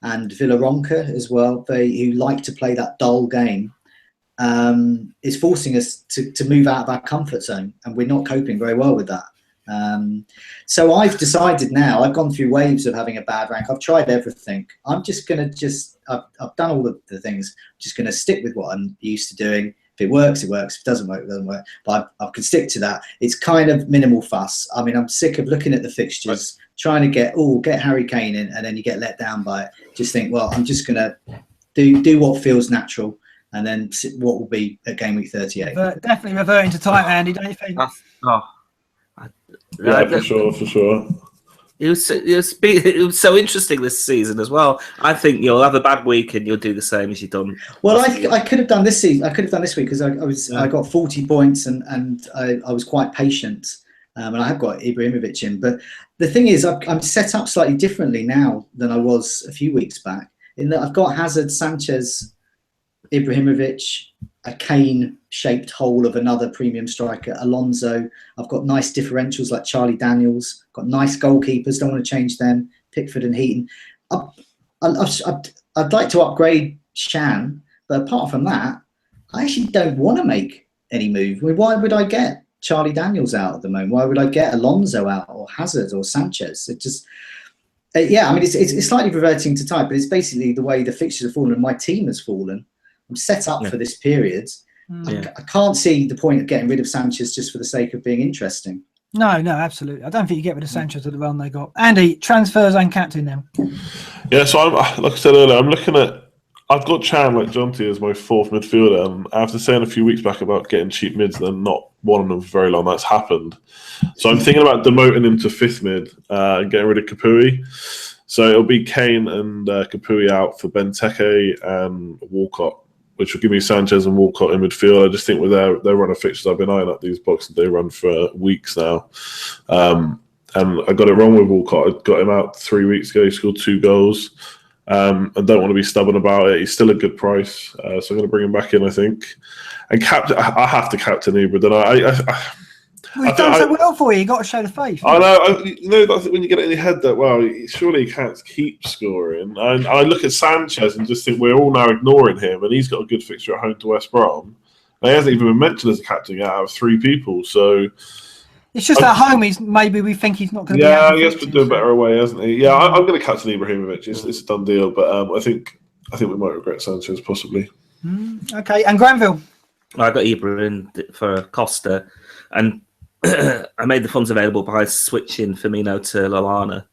and Villaronca as well, who like to play that dull game, is forcing us to move out of our comfort zone, and we're not coping very well with that. So I've decided now, I've gone through waves of having a bad rank. I've tried everything. I'm just going to I've done all the things. I'm just going to stick with what I'm used to doing. If it works, it works. If it doesn't work, it doesn't work. But I can stick to that. It's kind of minimal fuss. I mean, I'm sick of looking at the fixtures, trying to get Harry Kane in, and then you get let down by it. Just think, well, I'm just going to do what feels natural, and then what will be at game week 38. Definitely reverting to type, Andy, don't you think? Yeah, for sure. It was so interesting this season as well. I think you'll have a bad week and you'll do the same as you've done. Well, I could have done this season. I could have done this week because I got 40 points and I was quite patient. And I have got Ibrahimovic in. But the thing is, I'm set up slightly differently now than I was a few weeks back. In that I've got Hazard, Sanchez, Ibrahimovic, a Kane-shaped hole of another premium striker, Alonso. I've got nice differentials like Charlie Daniels. Got nice goalkeepers. Don't want to change them. Pickford and Heaton. I'd like to upgrade Shan, but apart from that, I actually don't want to make any move. I mean, why would I get Charlie Daniels out at the moment? Why would I get Alonso out or Hazard or Sanchez? It just, yeah, I mean, it's slightly reverting to type, but it's basically the way the fixtures have fallen and my team has fallen. I'm set up for this period. I can't see the point of getting rid of Sanchez just for the sake of being interesting. No, absolutely. I don't think you get rid of Sanchez at the run they got. Andy, transfers and captain now. Yeah, so like I said earlier, I've got Chan like Jonty as my fourth midfielder, and after saying a few weeks back about getting cheap mids, then not one of them for very long, that's happened. So I'm thinking about demoting him to fifth mid and getting rid of Kapui. So it'll be Kane and Kapui out for Benteke and Walcott, which will give me Sanchez and Walcott in midfield. I just think with their run of fixtures, I've been eyeing up these Boxing Day run for weeks now. And I got it wrong with Walcott. I got him out 3 weeks ago. He scored 2 goals. I don't want to be stubborn about it. He's still a good price. So I'm going to bring him back in, I think. And I have to captain Ibra, don't I? We've done so well for you. You've got to show the faith. I know. That's when you get it in your head that, well, surely he can't keep scoring. And I look at Sanchez and just think we're all now ignoring him, and he's got a good fixture at home to West Brom. And he hasn't even been mentioned as a captain yet out of 3 people. So it's just at home. Maybe we think he's not going to be. Yeah, I guess we're doing better away, hasn't he? Yeah, I'm going to captain Ibrahimovic. It's a done deal, but I think we might regret Sanchez possibly. Okay, and Granville. I got Ibra in for Costa, and I made the funds available by switching Firmino to Lallana.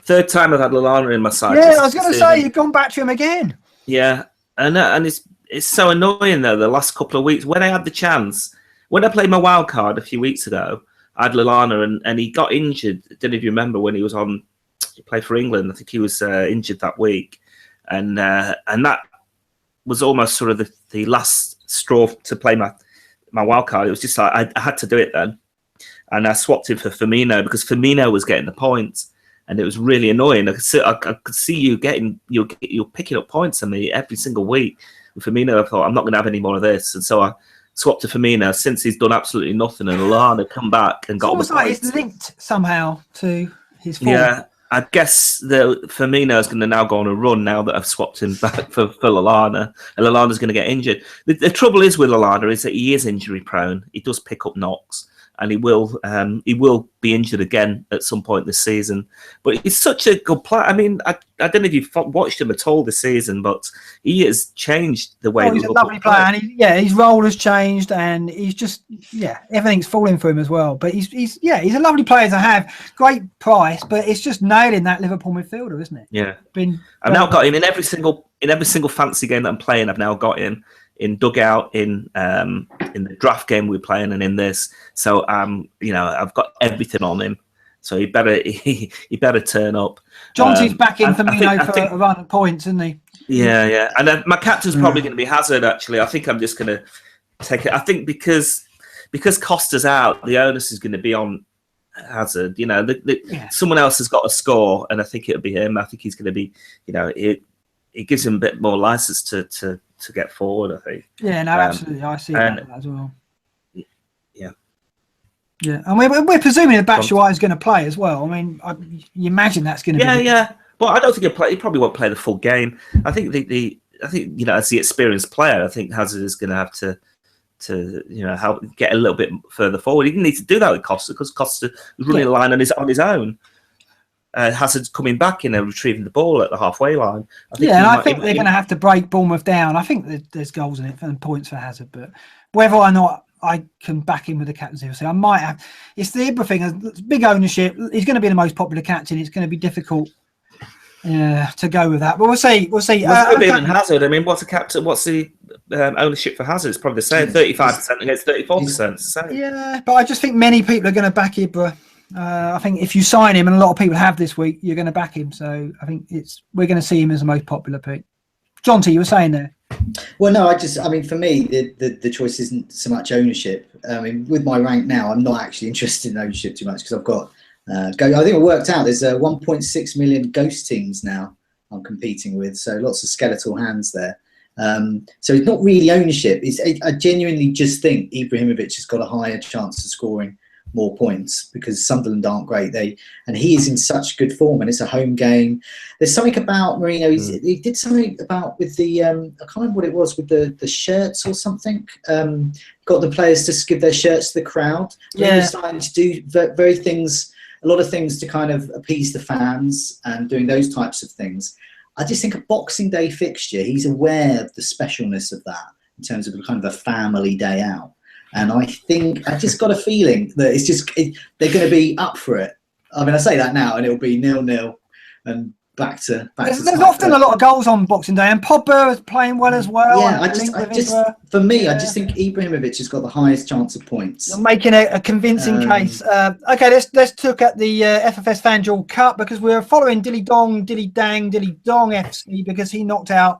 3rd time I've had Lallana in my side. Yeah, I was going to say you've gone back to him again. Yeah, and it's so annoying though. The last couple of weeks when I had the chance, when I played my wild card a few weeks ago, I had Lallana and he got injured. I don't know if you remember when he was on. He played for England. I think he was injured that week, and that was almost sort of the last straw to play my wild card. It was just like I had to do it then. And I swapped him for Firmino because Firmino was getting the points, and it was really annoying. I could see you you're picking up points on me every single week. With Firmino, I thought I'm not going to have any more of this, and so I swapped to Firmino. Since he's done absolutely nothing, and Lallana come back and got almost the like points. it's linked somehow to his form. Yeah, I guess the Firmino is going to now go on a run now that I've swapped him back for Lallana, and Lallana's going to get injured. The trouble is with Lallana is that he is injury prone. He does pick up knocks. and he will be injured again at some point this season. But he's such a good player. I mean, I don't know if you've watched him at all this season, but he has changed the way. He's a lovely player, and his role has changed, and he's just everything's falling for him as well. But he's a lovely player to have. Great price, but it's just nailing that Liverpool midfielder, isn't it? Yeah, I've now got him in every single fantasy game that I'm playing. I've now got him in dugout, in the draft game we're playing, and in this. So I've got everything on him. So he better turn up. Johnsy's back in Firmino for a run of points, isn't he? Yeah. And my captain's probably going to be Hazard. Actually, I think I'm just going to take it. I think because Costa's out, the onus is going to be on Hazard. Someone else has got to score, and I think it'll be him. I think he's going to be. It gives him a bit more license to get forward, I think. Yeah, no, absolutely. I see that as well. Yeah, and we're presuming that Batshuayi is going to play as well. I mean, you imagine that's going to be... Yeah. But I don't think he'll play. He probably won't play the full game. I think as the experienced player, I think Hazard is going to have to help get a little bit further forward. He didn't need to do that with Costa because Costa was running a line on his own. Hazard's coming back and retrieving the ball at the halfway line. I think they're going to have to break Bournemouth down. I think there's goals in it and points for Hazard, but whether or not I can back him with the captaincy, I might have. It's the Ibra thing. Big ownership. He's going to be the most popular captain. It's going to be difficult to go with that, but we'll see. We'll see. Even Hazard. I mean, what's the ownership for Hazard? It's probably the same. 35% against 34%. Yeah, but I just think many people are going to back Ibra. I think if you sign him, and a lot of people have this week, you're going to back him. So I think we're going to see him as the most popular pick. Jonty, you were saying there. Well, no, for me, the choice isn't so much ownership. I mean, with my rank now, I'm not actually interested in ownership too much because I've got. I think it worked out. There's 1.6 million ghost teams now I'm competing with, so lots of skeletal hands there. So it's not really ownership. I genuinely just think Ibrahimovic has got a higher chance of scoring more points because Sunderland aren't great. And he is in such good form, and it's a home game. There's something about Mourinho. He did something about with the I can't remember what it was with the shirts or something. Got the players to give their shirts to the crowd. Yeah, he's starting to do a lot of things to kind of appease the fans and doing those types of things. I just think a Boxing Day fixture, he's aware of the specialness of that in terms of kind of a family day out. And I just got a feeling that they're going to be up for it. I mean, I say that now, and it'll be 0-0 and back to. There's often a lot of goals on Boxing Day, and Pogba is playing well as well. Yeah, I just think Ibrahimovic has got the highest chance of points. You're making a convincing case. Okay, let's look at the FFS FanDuel Cup because we're following Dilly Dong FC because he knocked out.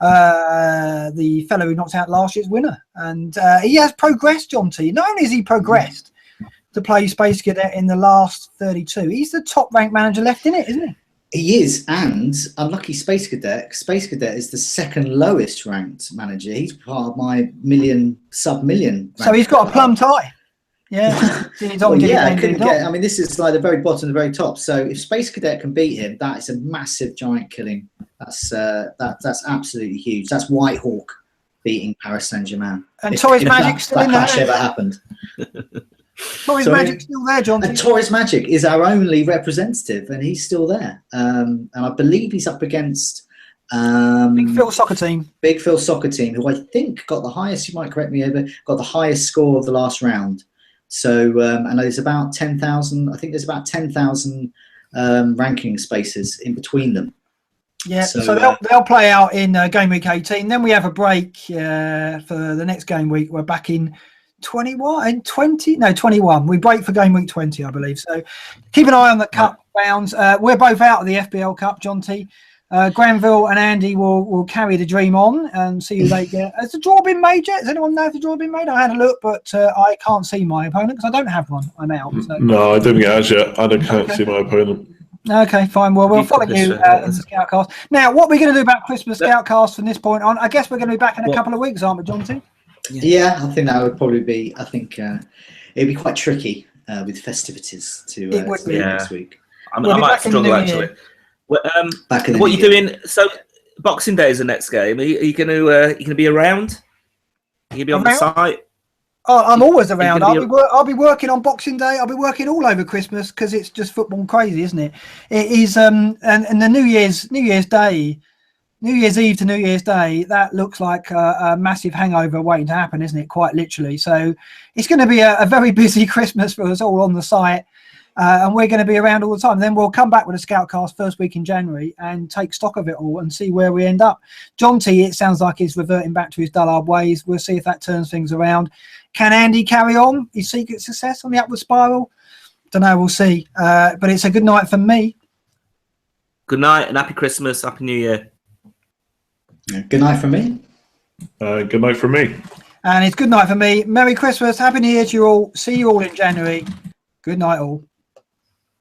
The fellow who knocked out last year's winner, and he has progressed, John T. Not only has he progressed to play Space Cadet in the last 32, he's the top ranked manager left in it, isn't he? He is, and unlucky Space Cadet is the second lowest ranked manager. He's part of my sub-million. So he's got a plum tie. Yeah. I mean, this is like the very bottom, the very top. So if Space Cadet can beat him, that is a massive giant killing. That's absolutely huge. That's White Hawk beating Paris Saint-Germain. And Torres Magic still in there. That clash ever happened. Torres Magic still there, John. And Torres Magic is our only representative, and he's still there. And I believe he's up against Big Phil Soccer Team. Big Phil Soccer Team, who I think got the highest. You might correct me over. Got the highest score of the last round. So and there's about 10,000. I think there's about 10,000 ranking spaces in between them. Yeah, so they'll play out in game week 18. Then we have a break for the next game week. We're back in 21. We break for game week 20, I believe. So keep an eye on the cup rounds. We're both out of the FBL Cup, John T. Granville and Andy will carry the dream on and see who they get. Has the draw been made yet? Does anyone know if the draw has been made? I had a look, but I can't see my opponent because I don't have one. I'm out. So. No, I didn't get as yet. I can't see my opponent. Okay, fine. Well, we'll follow you in the Scoutcast. Now, what are we going to do about Christmas Scoutcast from this point on? I guess we're going to be back in a couple of weeks, aren't we, John T? Yeah, I think that would probably be. I think it'd be quite tricky with festivities to next week. I might struggle actually. What are you doing? So, Boxing Day is the next game. Are you going to be around? Are you going to be on the site? I'm always around. gonna be I'll be working on Boxing Day. I'll be working all over Christmas because it's just football crazy, isn't it? It is. And the New Year's Day, New Year's Eve to New Year's Day, that looks like a massive hangover waiting to happen, isn't it? Quite literally. So it's going to be a very busy Christmas for us all on the site. And we're going to be around all the time. Then we'll come back with a Scoutcast first week in January and take stock of it all and see where we end up. John T, it sounds like he's reverting back to his dullard ways. We'll see if that turns things around. Can Andy carry on his secret success on the upward spiral? Don't know, we'll see. But it's a good night from me. Good night and happy Christmas, happy New Year. Good night from me. Good night from me. And it's good night for me. Merry Christmas, happy New Year to you all. See you all in January. Good night all.